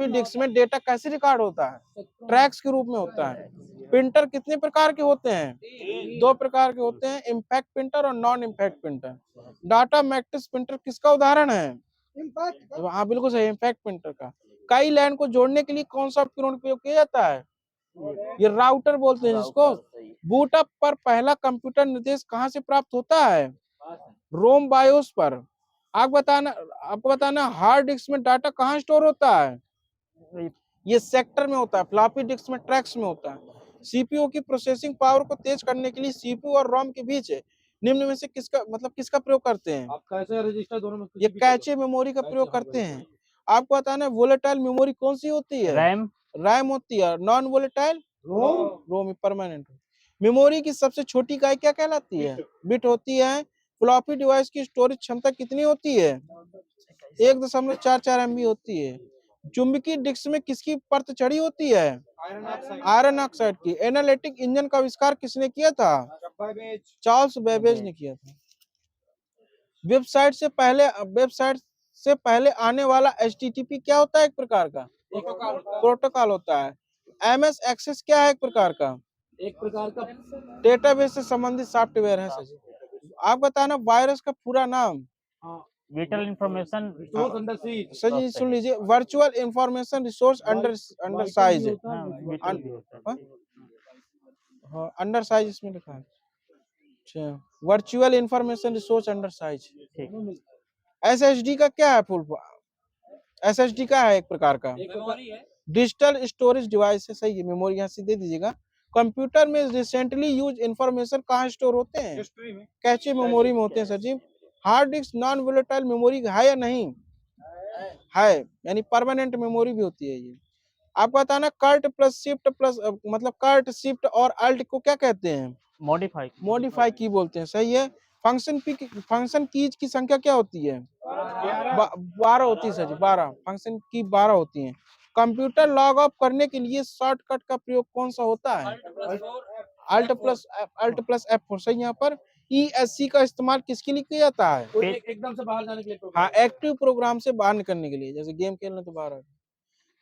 डिस्क में डेटा कैसे रिकॉर्ड होता है? ट्रैक्स के रूप में होता है। प्रिंटर कितने प्रकार के होते हैं? 2 प्रकार के होते हैं, इम्पैक्ट प्रिंटर और non impact printer. Data matrix printer किसका उदाहरण है? हाँ बिल्कुल सही, इम्पैक्ट प्रिंटर का। कई लाइन को जोड़ने के लिए कौन सा उपकरण उपयोग किया जाता है? ये राउटर बोलते हैं जिसको। बूट अप पर पहला कंप्यूटर निर्देश कहाँ से प्राप्त होता है? रोम बायोस पर। आपको बताना हार्ड डिस्क में डाटा कहाँ स्टोर होता है? ये सेक्टर में होता है, फ्लॉपी डिस्क में ट्रैक्स में होता है। सीपीयू की प्रोसेसिंग पावर को तेज करने के लिए सीपीयू और रोम के बीच निम्न में से किसका प्रयोग करते हैं? आप कैसे रजिस्टर दोनों में ये कैचे मेमोरी का प्रयोग करते हैं। आपको बताना है वोलेटाइल मेमोरी कौन सी होती है? रैम रैम होती है। नॉन वोलेटाइल रोम परमानेंट। मेमोरी की सबसे छोटी इकाई क्या कहलाती है? बिट होती है। फ्लॉपी डिवाइस की स्टोरेज क्षमता कितनी होती है? 1.44 MB होती है। चुंबकीय डिस्क में किसकी परत चढ़ी होती है? आयरन ऑक्साइड की। एनालिटिक इंजन का आविष्कार किसने किया था? चार्ल्स बेबेज ने किया था। वेबसाइट से पहले आने वाला HTTP क्या होता है? एक प्रकार का प्रोटोकॉल होता है। MS एक्सेस क्या है? एक प्रकार का डेटाबेस से संबंधित सॉफ्टवेयर है सर जी। आप बताना वायरस का पूरा नाम। विटल इंफॉर्मेशन सर जी सुन लीजिए, virtual information resource under size. Under size इसमें लिखा है। अच्छा, virtual information resource under size. SSD का क्या है फुल? SSD का है एक प्रकार का डिजिटल स्टोरेज डिवाइस है। सही है, मेमोरी यहाँ से दे दीजिएगा। कंप्यूटर में रिसेंटली यूज इंफॉर्मेशन कहाँ स्टोर होते हैं? कैचे मेमोरी में होते हैं sir ji. Hard disk non volatile memory है या नहीं? है, यानी परमानेंट मेमोरी भी होती है ये। आपको बताना कर्ट प्लस शिफ्ट प्लस मतलब कर्ट शिफ्ट और अल्ट को क्या कहते हैं? मॉडिफाई की बोलते हैं। सही है। फंक्शन कीज की संख्या क्या होती है? 12 होती है सर जी। 12 फंक्शन की 12 होती है। कंप्यूटर लॉग ऑफ करने के लिए शॉर्टकट का प्रयोग कौन सा होता है? Alt plus F4। सही। यहाँ पर ESC का इस्तेमाल किसके लिए किया जाता है? एकदम से बाहर जाने के लिए हाँ, एक्टिव प्रोग्राम से बाहर निकलने के लिए, जैसे गेम खेलने तो बाहर।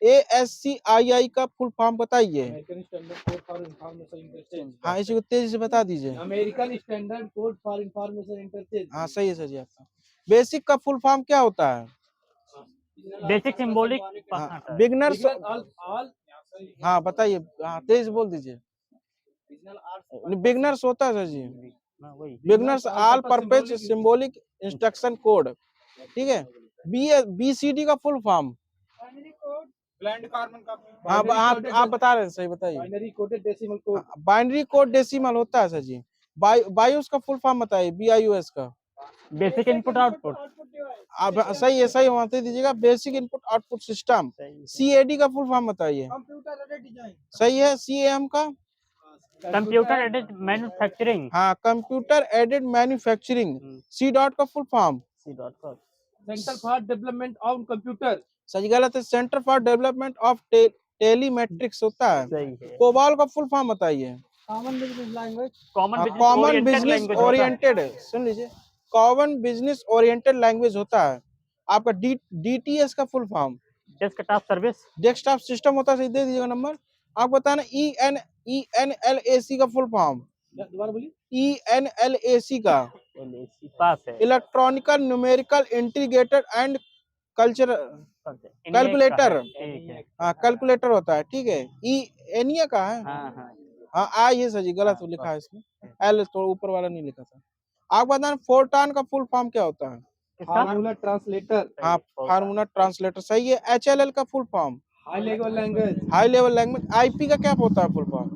ASCII का फुल फॉर्म बताइए। American standard code for information interchange. हाँ, इसी को तेजी से बता दीजिए। American standard code for information interchange. हाँ सही है सर जी आपका। बेसिक का फुल फॉर्म क्या होता है? Basic symbolic beginners. हाँ बताइए, हाँ तेज से बोल दीजिए। बिगनर्स होता है sir ji. Beginners all purpose symbolic instruction code. ठीक है। BCD का फुल फॉर्म? ब्लाइंड कार्बन का। हाँ आप बता रहे हैं, सही बताइए। Binary coded decimal code. Binary code decimal होता है सर जी। बायोस का फुल फॉर्म बताइए। BIOS का बेसिक इनपुट आउटपुट। आप सही है, सही होते दीजिएगा। Basic input output system. CAD का फुल फॉर्म बताइए। Computer aided design. सही है। CAM का? Computer aided manufacturing. हाँ, computer aided manufacturing. C dot का full form? Centre for development of computer. सही गलत है। Centre for development of telematics होता है। सही है। कोबाल का फुल फॉर्म बताइए। Common business language. Common business oriented. सुन लीजिए, कॉमन बिजनेस ओरिएंटेड लैंग्वेज होता है। आपका DTS का full form? Desktop service. Desktop system होता है। सही दे दीजिएगा नंबर। आप बताना ENLAC का फुल फॉर्म? दोबारा बोलिए। ENLAC का पास है। Electronical numerical integrated and culture calculator. हाँ कैलकुलेटर होता है। ठीक है। एनिया का है। हाँ आई है सर जी, गलत लिखा है इसमें। L तो ऊपर वाला नहीं लिखा था। आप बताना फोर्टान का फुल फॉर्म क्या होता है? Formula translator. हाँ फार्मूला ट्रांसलेटर। सही है। HLL का full form? High level language. High level language. IP का क्या होता है full form?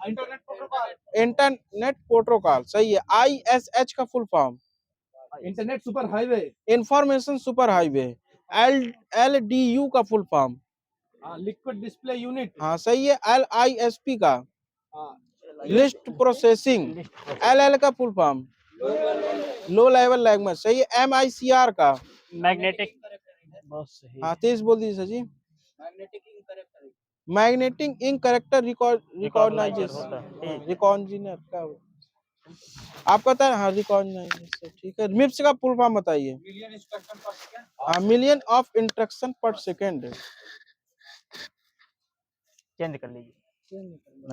Internet protocol. Internet protocol. सही है। ISH का full form? Internet super highway. Information super highway. LDU का full form? Liquid display unit. हाँ सही है। LISP का? List processing. LL का full form? Low level language. सही है। MICR का? मैग्नेटिक। हाँ तेज बोल दीजिए सर जी। मैग्नेटिक इंक करेक्टर रिकॉग्नाइजेशन रिकॉग्निजर का आपका था। हाँ रिकॉग्नाइजेशन। ठीक है। MIPS का फुल फॉर्म बताइए। हाँ मिलियन ऑफ इंस्ट्रक्शन पर सेकेंड। चेंज कर लीजिए।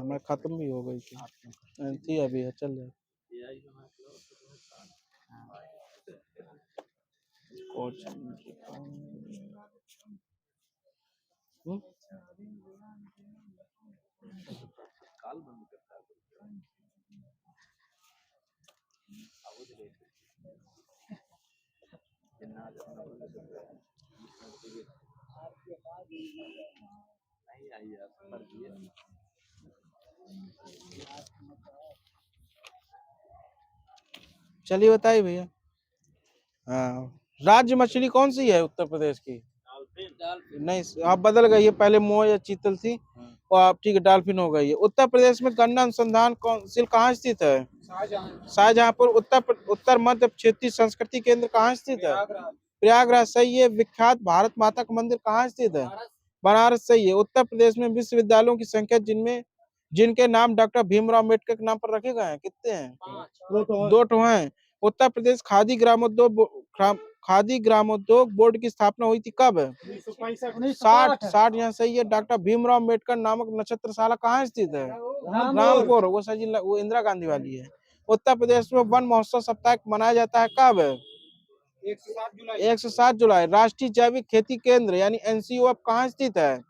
मैं खत्म भी हो गई थी अभी है, चल जाए। चलिए बताइए भैया। हाँ, राज्य मछली कौन सी है उत्तर प्रदेश की? नहीं, आप बदल गई है, पहले मोह या चीतल थी और आप ठीक है डॉल्फिन हो गई है। उत्तर प्रदेश में गन्ना अनुसंधान काउंसिल कहाँ स्थित है? शाहजहांपुर। उत्तर मध्य क्षेत्रीय संस्कृति केंद्र कहाँ स्थित है? प्रयागराज। सही है। विख्यात भारत माता का मंदिर कहाँ स्थित है? बनारस। सही है। उत्तर प्रदेश में विश्वविद्यालयों की संख्या जिनके नाम डॉक्टर भीमराव अम्बेडकर के नाम पर रखे गए हैं कितने हैं? 2 हैं। उत्तर प्रदेश खादी ग्रामोद्योग बोर्ड की स्थापना हुई थी कब? 60 यहाँ सही है। डॉक्टर भीमराव अम्बेडकर नामक नक्षत्रशाला कहाँ स्थित है? रामपुर। वो सही, वो इंदिरा गांधी वाली है। उत्तर प्रदेश में वन महोत्सव सप्ताह मनाया जाता है कब? 107 जुलाई। राष्ट्रीय जैविक खेती केंद्र यानी NCOF कहाँ स्थित है?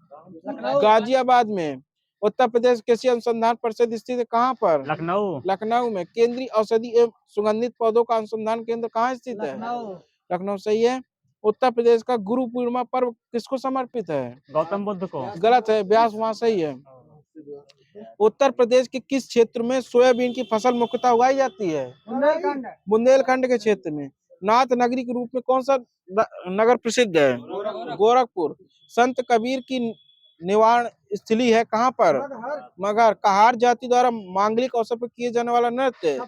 गाजियाबाद में। उत्तर प्रदेश कृषि अनुसंधान परिषद स्थित है कहाँ पर? लखनऊ। लखनऊ में। केंद्रीय औषधि एवं सुगंधित पौधों का अनुसंधान केंद्र कहाँ स्थित है? लखनऊ। सही है। उत्तर प्रदेश का गुरु पूर्णिमा पर्व किसको समर्पित है? गौतम बुद्ध को। गलत है, व्यास वहां सही है। उत्तर प्रदेश के किस क्षेत्र में सोयाबीन की फसल मुख्यतः उगाई जाती है? बुंदेलखंड के क्षेत्र में। नाथ नगरी के रूप में कौन सा नगर प्रसिद्ध है? गोरखपुर। संत कबीर की निवाण स्थली है कहाँ पर? मगहर। कहार जाति द्वारा मांगलिक अवसर पर किए जाने वाला नृत्य?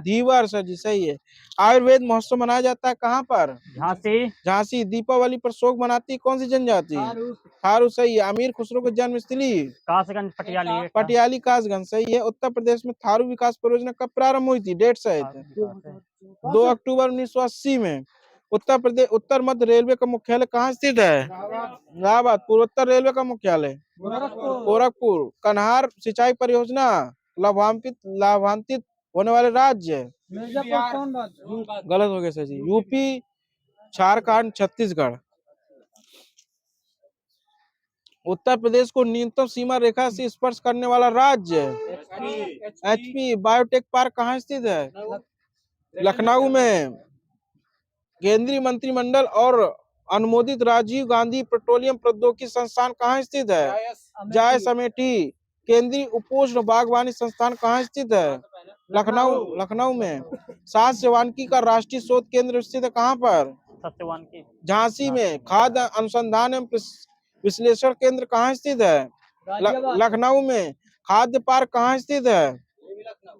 धीवर। सर जी सही है। आयुर्वेद महोत्सव मनाया जाता है कहाँ पर? झांसी। झांसी। दीपावली पर शोक मनाती है कौन सी जनजाति? थारू। सही है। अमीर खुसरो की जन्म स्थली? कासगंज पटियाली। पटियाली कासगंज। सही है। उत्तर प्रदेश में थारू विकास परियोजना कब प्रारंभ हुई थी? डेट सहित? 2 अक्टूबर 1980 में। उत्तर मध्य रेलवे का मुख्यालय कहाँ स्थित है? इलाहाबाद। पूर्वोत्तर रेलवे का मुख्यालय? गोरखपुर। कन्हार सिंचाई परियोजना लाभान्वित होने वाले राज्य? गलत हो गया सर जी। यूपी, झारखंड, छत्तीसगढ़। उत्तर प्रदेश को न्यूनतम सीमा रेखा से स्पर्श करने वाला राज्य? HP। बायोटेक पार्क कहाँ स्थित है? लखनऊ में। केंद्रीय मंत्रिमंडल और अनुमोदित राजीव गांधी पेट्रोलियम प्रौद्योगिकी संस्थान कहाँ स्थित है? जायस अमेठी। केंद्रीय उपोष्ण बागवानी संस्थान कहाँ स्थित है? लखनऊ में। सात का राष्ट्रीय शोध केंद्र स्थित है कहाँ पर? झांसी में। खाद्य अनुसंधान एवं विश्लेषण केंद्र कहाँ स्थित है? लखनऊ में। खाद्य पार्क कहाँ स्थित है?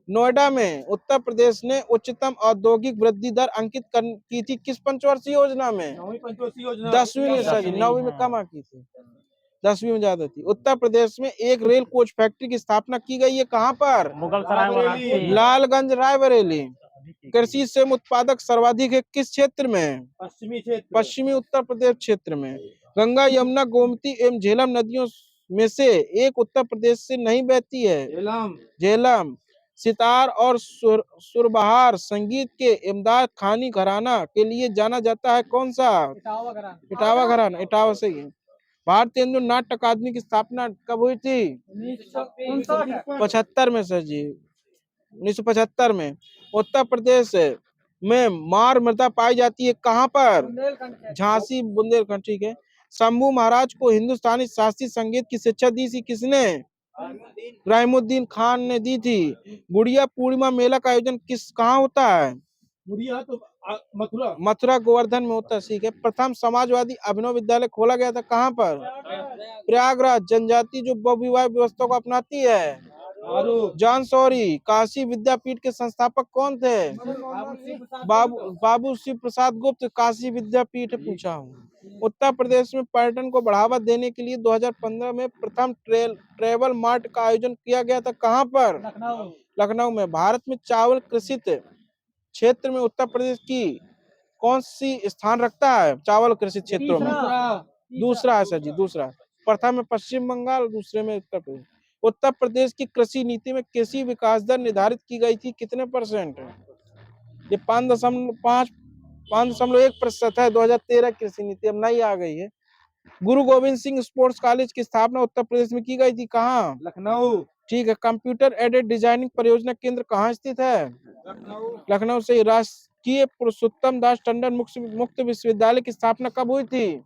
नोएडा में। उत्तर प्रदेश ने उच्चतम औद्योगिक वृद्धि दर अंकित की थी किस पंचवर्षीय योजना में? 10वीं में। सर 9वीं में कम की थी, 10वीं में ज्यादा थी। उत्तर प्रदेश में एक रेल कोच फैक्ट्री की स्थापना की गई है कहाँ पर? मुगलसराय। लालगंज रायबरेली। कृषि से उत्पादक सर्वाधिक है किस क्षेत्र में? पश्चिमी उत्तर प्रदेश क्षेत्र में। गंगा, यमुना, गोमती एवं झेलम नदियों में से एक उत्तर प्रदेश से नहीं बहती है? झेलम। सितार और सुरबहार संगीत के इमदाद खानी घराना के लिए जाना जाता है कौन सा? इटावा घराना। इटावा से ही। भारतीय हिंदू नाट्य अकादमी की स्थापना कब हुई थी? 75 में सर जी, 1975 में। उत्तर प्रदेश में मार मृदा पाई जाती है कहाँ पर? झांसी, बुंदेलखंड। ठीक है। शंभू महाराज को हिंदुस्तानी शास्त्रीय संगीत की शिक्षा दी थी किसने? रहीमुद्दीन खान ने दी थी। गुड़िया पूर्णिमा मेला का आयोजन कहाँ होता है? मथुरा गोवर्धन में होता है। ठीक है। प्रथम समाजवादी अभिनव विद्यालय खोला गया था कहाँ पर? प्रयागराज। जनजाति जो बहुविवाह व्यवस्था को अपनाती है? John sorry. काशी विद्यापीठ के संस्थापक कौन थे? बाबू शिव प्रसाद गुप्त। काशी विद्यापीठ पूछा हूँ। उत्तर प्रदेश में पर्यटन को बढ़ावा देने के लिए 2015 में प्रथम ट्रेवल मार्ट का आयोजन किया गया था कहाँ पर? लखनऊ में। भारत में चावल कृषित क्षेत्र में उत्तर प्रदेश की कौन सी स्थान रखता है चावल कृषि क्षेत्रों में? दूसरा है सर जी, दूसरा। प्रथम में पश्चिम बंगाल, दूसरे में उत्तर प्रदेश। उत्तर प्रदेश की कृषि नीति में कृषि विकास दर निर्धारित की गई थी कितने %? ये 5.1% है। 2013 कृषि नीति अब नई आ गई है। गुरु गोविंद सिंह स्पोर्ट्स कॉलेज की स्थापना उत्तर प्रदेश में की गई थी, कहाँ? लखनऊ। ठीक है। कंप्यूटर एडेड डिजाइनिंग परियोजना केंद्र कहाँ स्थित है? लखनऊ से। राष्ट्रीय पुरुषोत्तम दास टंडन मुक्त विश्वविद्यालय की स्थापना कब हुई थी?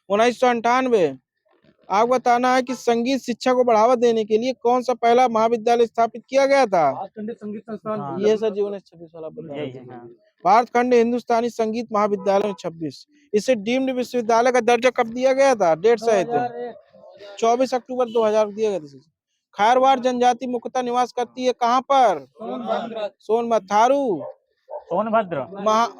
1998। आपको बताना है कि संगीत शिक्षा को बढ़ावा देने के लिए कौन सा पहला महाविद्यालय स्थापित किया गया था? भातखंडे संगीत संस्थान। हाँ। ये सर जी 1926 वाला बता यही रहे है। थे। हाँ। भारतखंड हिंदुस्तानी संगीत महाविद्यालय 26। इसे डीम्ड विश्वविद्यालय का दर्जा कब दिया गया था? डेट सहित 24 अक्टूबर 2000 दिया गया था। खारवाड़ जनजाति मुख्यतः निवास करती है कहाँ पर? सोनभद्र। थारू सोनभद्र,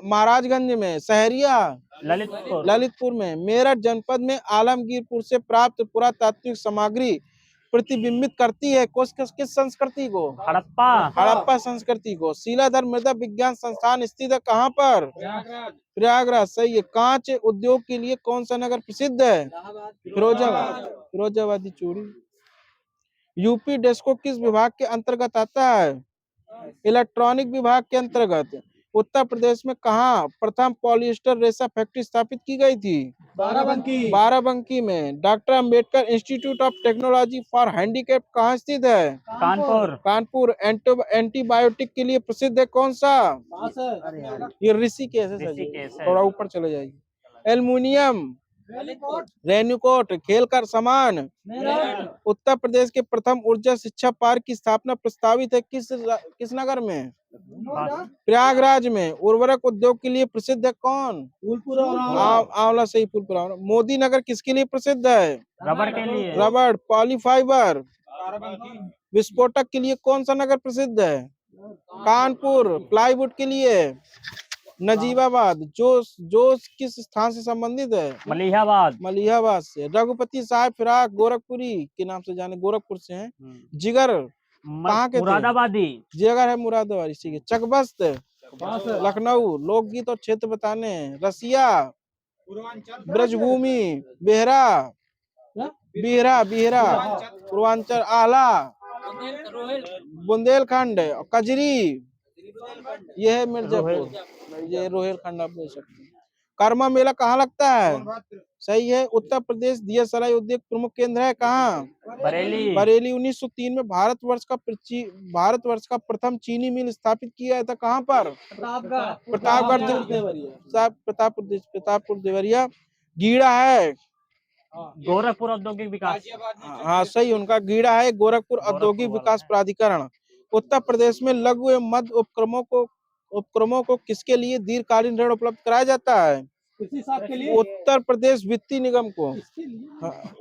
महाराजगंज में। सहरिया ललितपुर, ललितपुर में। मेरठ जनपद में आलमगीरपुर से प्राप्त पुरातात्विक सामग्री प्रतिबिंबित करती है किस संस्कृति को? हड़प्पा, हड़प्पा संस्कृति को। शिलाधर मृदा विज्ञान संस्थान स्थित है कहाँ पर? प्रयागराज। सही है। कांच उद्योग के लिए कौन सा नगर प्रसिद्ध है? फिरोजाबादी चूड़ी। यूपी डेस्को किस विभाग के अंतर्गत आता है? इलेक्ट्रॉनिक विभाग के अंतर्गत। उत्तर प्रदेश में कहाँ प्रथम पॉलिएस्टर रेशा फैक्ट्री स्थापित की गई थी? बाराबंकी में। Doctor Ambedkar institute of technology for handicap कहाँ स्थित है? कानपुर। एंटीबायोटिक के लिए प्रसिद्ध है कौन सा? ये ऋषिकेश है सर जी। ऋषिकेश है। थोड़ा ऊपर चले जाइए। एल्युमिनियम रेन्यूकोट खेल का सामान। उत्तर प्रदेश के प्रथम ऊर्जा शिक्षा पार्क की स्थापना प्रस्तावित है किस नगर में? प्रयागराज में। उर्वरक उद्योग के लिए प्रसिद्ध है कौन? आंवला। सही, फूलपुर। मोदी नगर किसके लिए प्रसिद्ध है? रबड़ के लिए, रबड़। पॉलीफाइबर। विस्फोटक के लिए कौन सा नगर प्रसिद्ध है? कानपुर। प्लाईवुड के लिए नजीबाबाद। जोश किस स्थान से संबंधित है? मलिहाबाद से। रघुपति साहब फिराक गोरखपुरी के नाम से जाने, गोरखपुर से हैं। जिगर कहाँ के थे? मुरादाबादी, जिगर है मुरादाबादी। ठीक है। चकबस्त लखनऊ। लोकगीत और क्षेत्र बताने हैं। रसिया, ब्रजभूमि, बिहरा, पूर्वांचल, आला, बुंदेलखंड, कजरी ये है मिर्जापुर। ये रोहिलखंड आप देख सकते हैं। कर्मा मेला कहाँ लगता है? सही है। उत्तर प्रदेश दिया सलाई उद्योग प्रमुख केंद्र है कहाँ? बरेली। 1903 में भारतवर्ष का प्रथम चीनी मिल स्थापित किया था कहाँ पर? प्रतापपुर देवरिया। गीड़ा है गोरखपुर औद्योगिक विकास। हाँ सही, उनका गीड़ा है गोरखपुर औद्योगिक विकास प्राधिकरण। उत्तर प्रदेश में लघु एवं मध्य उपक्रमों को किसके लिए दीर्घकालीन ऋण उपलब्ध कराया जाता है? उत्तर प्रदेश वित्तीय निगम को।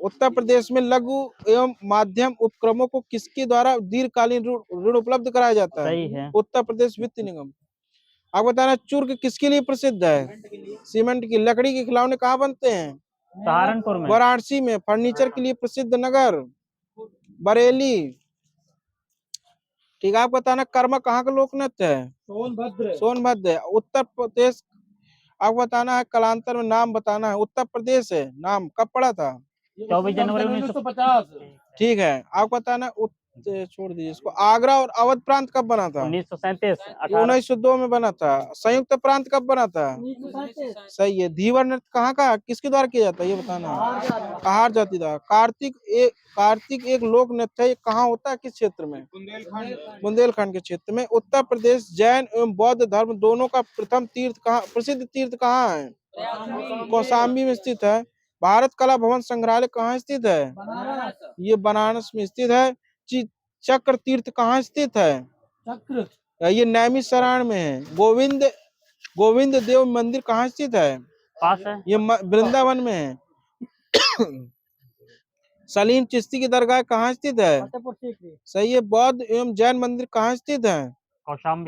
उत्तर प्रदेश में लघु एवं माध्यम उपक्रमों को किसके द्वारा दीर्घकालीन ऋण उपलब्ध कराया जाता है? उत्तर प्रदेश वित्तीय निगम। आप बताना चुर्क किसके लिए प्रसिद्ध है? सीमेंट की। लकड़ी के खिलौने कहाँ बनते हैं? सहारनपुर में। वाराणसी में। फर्नीचर के लिए प्रसिद्ध नगर बरेली। ठीक है। आप बताना कर्मा कहाँ का लोक नृत्य है? सोनभद्र। उत्तर प्रदेश। आपको बताना है कालांतर में नाम बताना है। उत्तर प्रदेश है नाम कब पड़ा था? 24 जनवरी 1950। ठीक है। आपको बताना छोड़ दीजिए इसको। आगरा और अवध प्रांत कब बना था? 1937। 1902 में बना था। संयुक्त प्रांत कब बना था? सही है। धीवर नृत्य कहाँ का किसके द्वारा किया जाता है ये बताना है? कहार जाति द्वारा। कार्तिक एक लोक नृत्य है, कहाँ होता है किस क्षेत्र में? बुंदेलखंड के क्षेत्र में। उत्तर प्रदेश जैन एवं बौद्ध धर्म दोनों का प्रसिद्ध तीर्थ कहाँ है? कौशाम्बी में स्थित है। भारत कला भवन संग्रहालय कहाँ स्थित है? ये बनारस में स्थित है। चक्र तीर्थ कहाँ स्थित है? ये नैमिषारण्य में है। गोविंद देव मंदिर कहाँ स्थित है? पास है। ये वृंदावन में है। सलीम चिश्ती की दरगाह कहाँ स्थित है? सही है। बौद्ध एवं जैन मंदिर कहाँ स्थित है?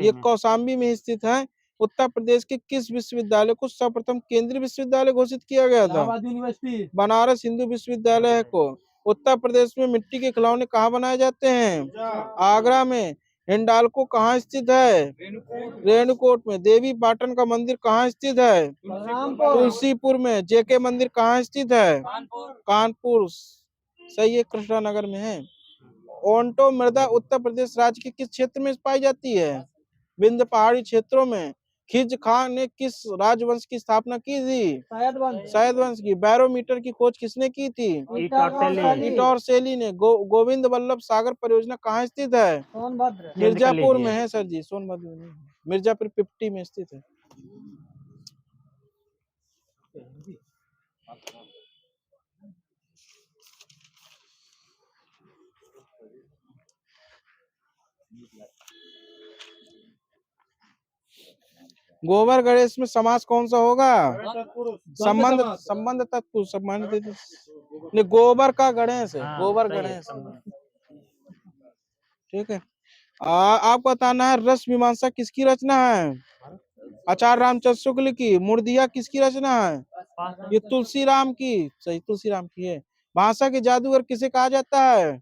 ये कौशाम्बी में स्थित है। उत्तर प्रदेश के किस विश्वविद्यालय को सर्वप्रथम केंद्रीय विश्वविद्यालय घोषित किया गया था? बनारस हिंदू विश्वविद्यालय को। उत्तर प्रदेश में मिट्टी के खिलौने कहाँ बनाए जाते हैं? आगरा में। हिंडाल्को कहाँ स्थित है? रेणुकूट में। देवी पाटन का मंदिर कहाँ स्थित है? तुलसीपुर में। जेके मंदिर कहाँ स्थित है? कानपुर। सही है। कृष्णानगर में है। ओंटो मृदा उत्तर प्रदेश राज्य के किस क्षेत्र में पाई जाती है? विंध्य पहाड़ी क्षेत्रों में। खिज खां ने किस राजवंश की स्थापना की थी? शायद शैद वंश की। बैरोमीटर की खोज किसने की थी? ईटॉर शैली ने। गोविंद वल्लभ सागर परियोजना कहाँ स्थित है? सोनभद्र मिर्जापुर में है सर जी, सोनभद्र में नहीं, मिर्जापुर पिपटी में स्थित है। गोबर गणेश में समास कौन सा होगा? संबंध संबंध तत्पुरुष सम्मानित नहीं, गोबर का गणेश है, गोबर गणेश। ठीक है। आपको बताना है रस मीमांसा किसकी रचना है? आचार्य रामचंद्र शुक्ल की। मुर्दिया किसकी रचना है? ये तुलसीराम की। सही, तुलसीराम की है। भाषा के जादूगर किसे कहा जाता है?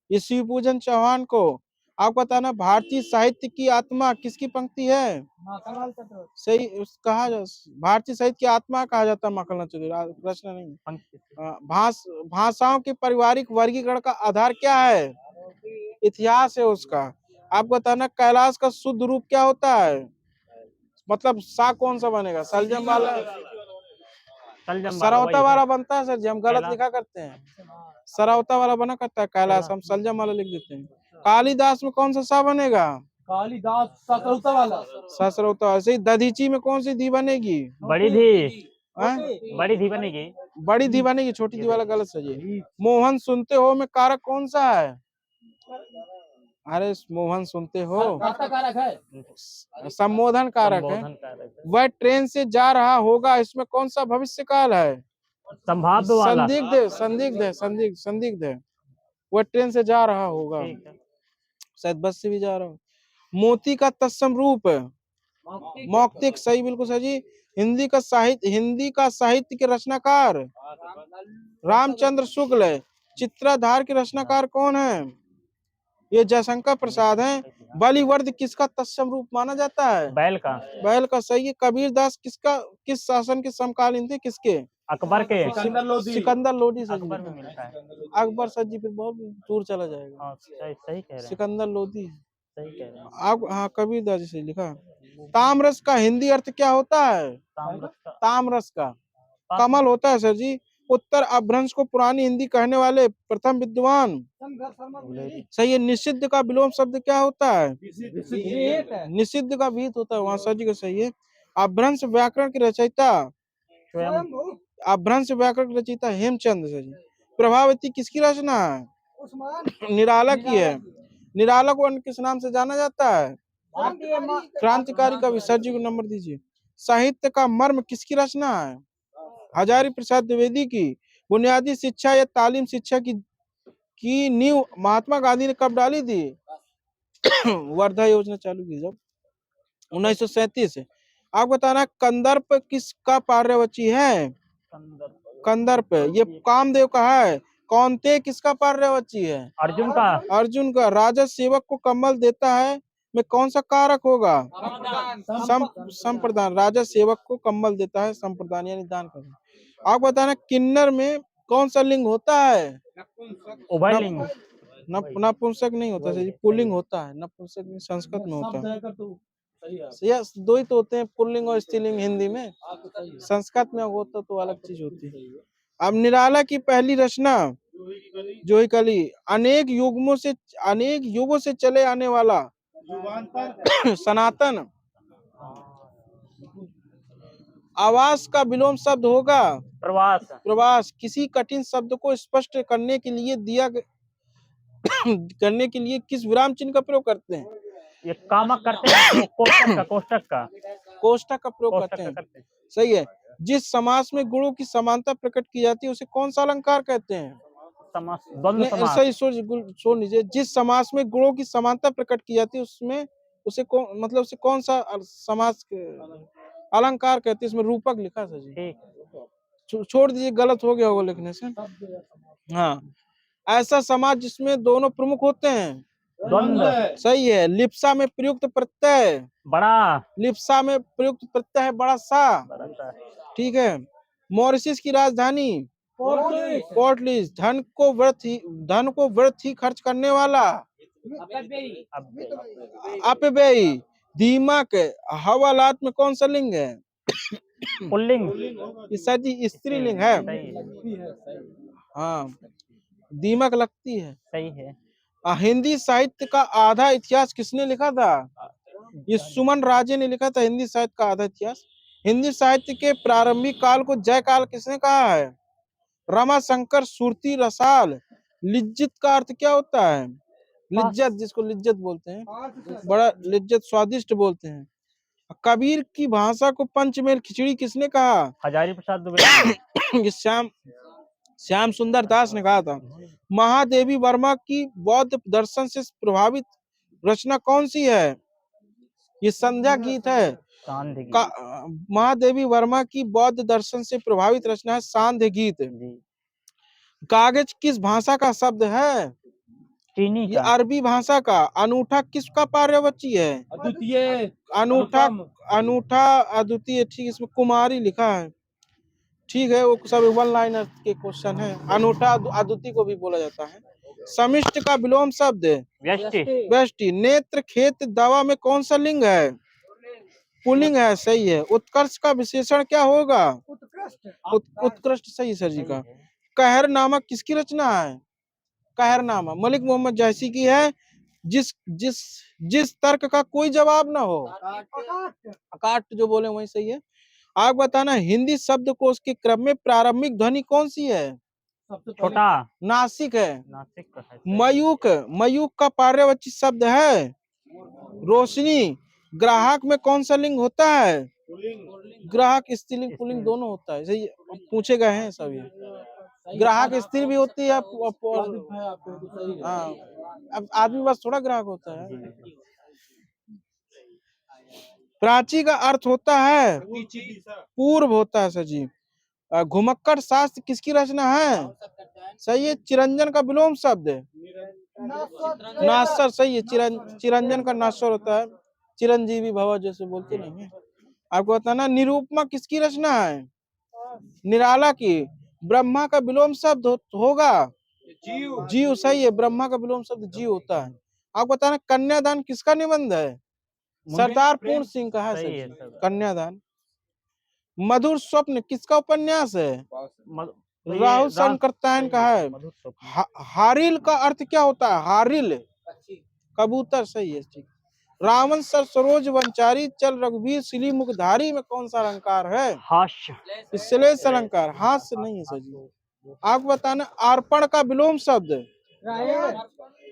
ये शिवपूजन चौहान को। आपको बताना भारतीय साहित्य की आत्मा किसकी पंक्ति है? सही कहा, भारतीय साहित्य की आत्मा कहा जाता है माखनलाल चतुर्वेदी, प्रश्न नहीं। भाषाओं के पारिवारिक वर्गीकरण का आधार क्या है? इतिहास है उसका। आपको बताना कैलाश का शुद्ध रूप क्या होता है? मतलब सा कौन सा बनेगा? सलजम वाला, सरौता वाला बनता है सर जी, हम गलत लिखा करते हैं। सरौता वाला बना करता है कैलाश, हम सलजम वाला लिख देते हैं। कालिदास में कौन सा सा बनेगा? कालिदास ससरौता वाला। ससरौता। ऐसे ही दधीची में कौन सी धी बनेगी? बड़ी धी। बड़ी धी बनेगी। बड़ी धी बनेगी, छोटी धी वाला गलत सर जी। मोहन सुनते हो में कारक कौन सा है? अरे मोहन सुनते हो कारक है, संबोधन कारक है। वह ट्रेन से जा रहा होगा, इसमें कौन सा भविष्य काल है? संभाव्य वाला। संदिग्ध, संदिग्ध है, संदिग्ध, संदिग्ध है। वह ट्रेन से जा रहा होगा, शायद बस से भी जा रहा हो। मोती का तत्सम रूप मौक्तिक। सही, बिल्कुल सही जी। हिंदी का साहित्य के रचनाकार रामचंद्र शुक्ल है। चित्राधार के रचनाकार कौन है? ये जयशंकर प्रसाद हैं। बलिवर्द किसका तत्सम रूप माना जाता है? बैल का। बैल का। सही है। कबीरदास किस शासन के समकालीन थे? किसके? अकबर के। सिकंदर लोधी सर जी। अकबर में मिलता है। अकबर सर जी फिर बहुत दूर चला जाएगा। सही कह रहे हैं। सिकंदर लोधी। सही कह रहे हैं आप। हाँ, कबीरदास जी से लिखा। ताम्रस का हिंदी अर्थ क्या होता है? ताम्रस का कमल होता है सर जी। उत्तर अपभ्रंश को पुरानी हिंदी कहने वाले प्रथम विद्वान? सही है। निषिद्ध का विलोम शब्द क्या होता है? निषिद्ध का विहित होता है, वहां सर जी का सही है। अपभ्रंश व्याकरण की रचयिता? अपभ्रंश व्याकरण की रचयिता हेमचंद सर जी। प्रभावती किसकी रचना है? निराला की है। निराला को अन्य किस नाम से जाना जाता है? क्रांतिकारी कवि। सर जी को नंबर दीजिए। साहित्य का मर्म किसकी रचना है? हजारी प्रसाद द्विवेदी की। बुनियादी शिक्षा या तालीम शिक्षा की नींव महात्मा गांधी ने कब डाली थी? वर्धा योजना चालू की जब 1937 है। आप बताना कंदर्प किसका पर्यायवाची है? कंदर्प। ये कामदेव का है। कौनते किसका पर्यायवाची है? अर्जुन का। अर्जुन का। राजा सेवक को कम्बल देता है में कौन सा कारक होगा? संप्रदान। राजा सेवक को कम्बल देता है, संप्रदान यानी दान करना। आप बताना किन्नर में कौन सा लिंग होता है? उभयलिंग। नपुंसक नहीं होता सर जी, पुल्लिंग होता है। नपुंसक नहीं, संस्कृत में होता है। दो ही तो होते हैं, पुल्लिंग और स्त्रीलिंग हिंदी में। संस्कृत में होता तो अलग चीज होती है। अब निराला की पहली रचना जोही कली। अनेक युगों से चले आने वाला सनातन आवास का विलोम शब्द होगा प्रवास। प्रवास। किसी कठिन शब्द को स्पष्ट करने के लिए किस विराम चिन्ह का प्रयोग करते हैं? ये कामक करते हैं। कोष्टक का प्रयोग करते हैं। सही है। जिस समास में गुणों की समानता प्रकट की जाती है उसे कौन सा अलंकार कहते हैं? द्वंद्व समास। सही, सुन लीजिए। जिस समास में गुणों की समानता प्रकट की जाती है उसमें उसे कौन सा समास अलंकार कहते हैं? इसमें रूपक लिखा सर जी। छोड़ दीजिए, गलत हो गया होगा लिखने से। हाँ, ऐसा समाज जिसमें दोनों प्रमुख होते हैं। द्वंद्व। सही है। लिप्सा में प्रयुक्त प्रत्यय बड़ा। लिप्सा में प्रयुक्त प्रत्यय है बड़ा सा। ठीक है। मॉरिशस की राजधानी? Port Louis. धन को व्यर्थ ही खर्च करने वाला? अपव्ययी। दीमक हवालात में कौन सा लिंग है? पुल्लिंग। ये सजी स्त्रीलिंग है। सही है। हाँ, दीमक लगती है। सही है। हिंदी साहित्य का आधा इतिहास किसने लिखा था? ये सुमन राजे ने लिखा था हिंदी साहित्य का आधा इतिहास। हिंदी साहित्य के प्रारंभिक काल को जय काल किसने कहा है? रमा शंकर सुरती रसाल। लिज्जत का अर्थ क्या होता है? लिज्जत, जिसको लिज्जत बोलते हैं, बड़ा लिज्जत, स्वादिष्ट बोलते हैं। कबीर की भाषा को पंचमेल खिचड़ी किसने कहा? हजारी प्रसाद द्विवेदी। ये श्याम सुंदर दास ने कहा था। महादेवी वर्मा की बौद्ध दर्शन से प्रभावित रचना कौन सी है? ये संध्या गीत है। सांध्य गीत। महादेवी वर्मा की बौद्ध दर्शन से प्रभावित रचना है सांध्य गीत। कागज किस भाषा का शब्द है? चीनी ये का। अरबी भाषा का। अनूठा किसका पर्यायवाची है? अद्वितीय। अनूठा, अनूठा अद्वितीय, ठीक, इसमें कुमारी लिखा है। ठीक है, वो सब वन लाइनर के क्वेश्चन है। अनूठा अद्वितीय को भी बोला जाता है। समिष्ट का विलोम शब्द व्यष्टि। व्यष्टि। नेत्र खेत दवा में कौन सा लिंग है? पुल्लिंग है, सही है। उत्कर्ष का विशेषण क्या होगा? उत्कृष्ट, सही सर जी का। कहरनामा किसकी रचना है? कहरनामा मलिक मोहम्मद जैसी की है। जिस जिस जिस तर्क का कोई जवाब ना हो, अकाट जो बोले वही सही है। आप बताना, हिंदी शब्दकोश के क्रम में प्रारंभिक ध्वनि कौन सी है? छोटा। नासिक है। नासिक का है। मयूक, मयूक का पर्यायवाची शब्द है रोशनी। ग्राहक में कौन सा लिंग होता है? ग्राहक स्त्रीलिंग पुल्लिंग दोनों होता है। सही पूछे गए हैं सब ये। ग्राहक स्त्री भी होती है। हाँ, अब आदमी बस थोड़ा ग्राहक होता है। प्राची का अर्थ होता है पूर्व होता है सर जी। घुमक्कड़ शास्त्र किसकी रचना है? सही है। चिरंजन का विलोम शब्द है नासर, सही है। चिरंजन का नासर होता है। चिरंजीवी भव जैसे बोलते नहीं है। आपको बताना, निरूपमा किसकी रचना है? निराला की। ब्रह्मा का विलोम शब्द होगा जीव, सही है। ब्रह्मा का विलोम शब्द जीव होता है। आपको बताना, कन्यादान किसका निबंध है? सरदार पूर्ण सिंह का है सही है कन्यादान। मधुर स्वप्न किसका उपन्यास है? राहुल शंकरतायन का है। हारिल का अर्थ क्या होता है? हारिल कबूतर, सही है। ठीक। रावण सर सरोज वंचारी चल रघुवीर सिली मुखधारी में कौन सा अलंकार है? हास्य। श्लेष अलंकार। हास्य नहीं है सर जी। आपको बताना, अर्पण का विलोम शब्द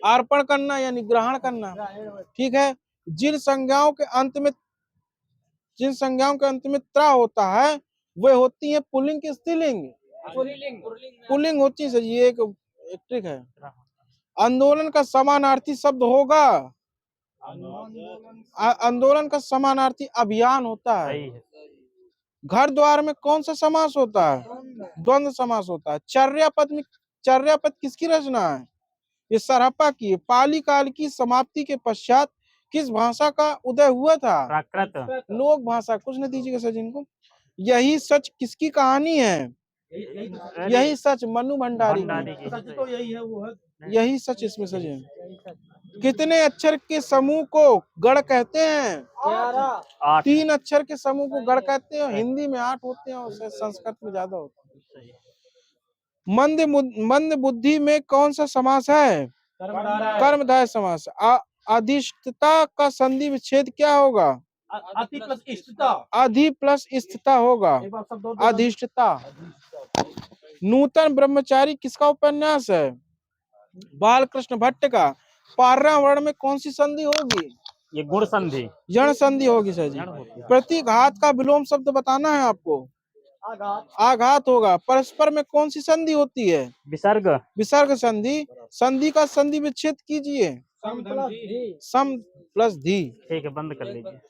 अर्पण करना यानी ग्रहण करना। ठीक है। जिन संज्ञाओं के अंत में त्र होता है वे होती है पुल्लिंग की स्त्रीलिंग? पुल्लिंग होती है सर। ये एक ट्रिक है। आंदोलन का समानार्थी शब्द होगा? आंदोलन का समानार्थी अभियान होता है। घर द्वार में कौन सा समास होता है? द्वंद्व समास होता है। चर्यापद किसकी रचना है? ये सरहप्पा की। पाली काल की समाप्ति के पश्चात किस भाषा का उदय हुआ था? प्राकृत। लोक भाषा। कुछ न दीजिएगा सर जिनको। यही सच किसकी कहानी है? यही सच मनु भंडारी की। यही सच इसमें सच है। कितने अक्षर के समूह को गढ़ कहते हैं? 3 अक्षर के समूह को गढ़ कहते हैं। हिंदी में 8 होते हैं और संस्कृत में ज्यादा होते हैं। मंद बुद्धि में कौन सा समास है? कर्मधारय समास। अधिष्ठता का संधि विच्छेद क्या होगा? अधि प्लस स्थिता होगा। अधिष्ठता। नूतन ब्रह्मचारी किसका उपन्यास है? बालकृष्ण भट्ट का। पर्यावरण में कौन सी संधि होगी? ये गुण संधि। जन संधि होगी सर जी। प्रतिघात का विलोम शब्द बताना है आपको। आघात होगा। परस्पर में कौन सी संधि होती है? विसर्ग। विसर्ग संधि। संधि का संधि विच्छेद कीजिए। सम प्लस धी। ठीक है, बंद कर लीजिए।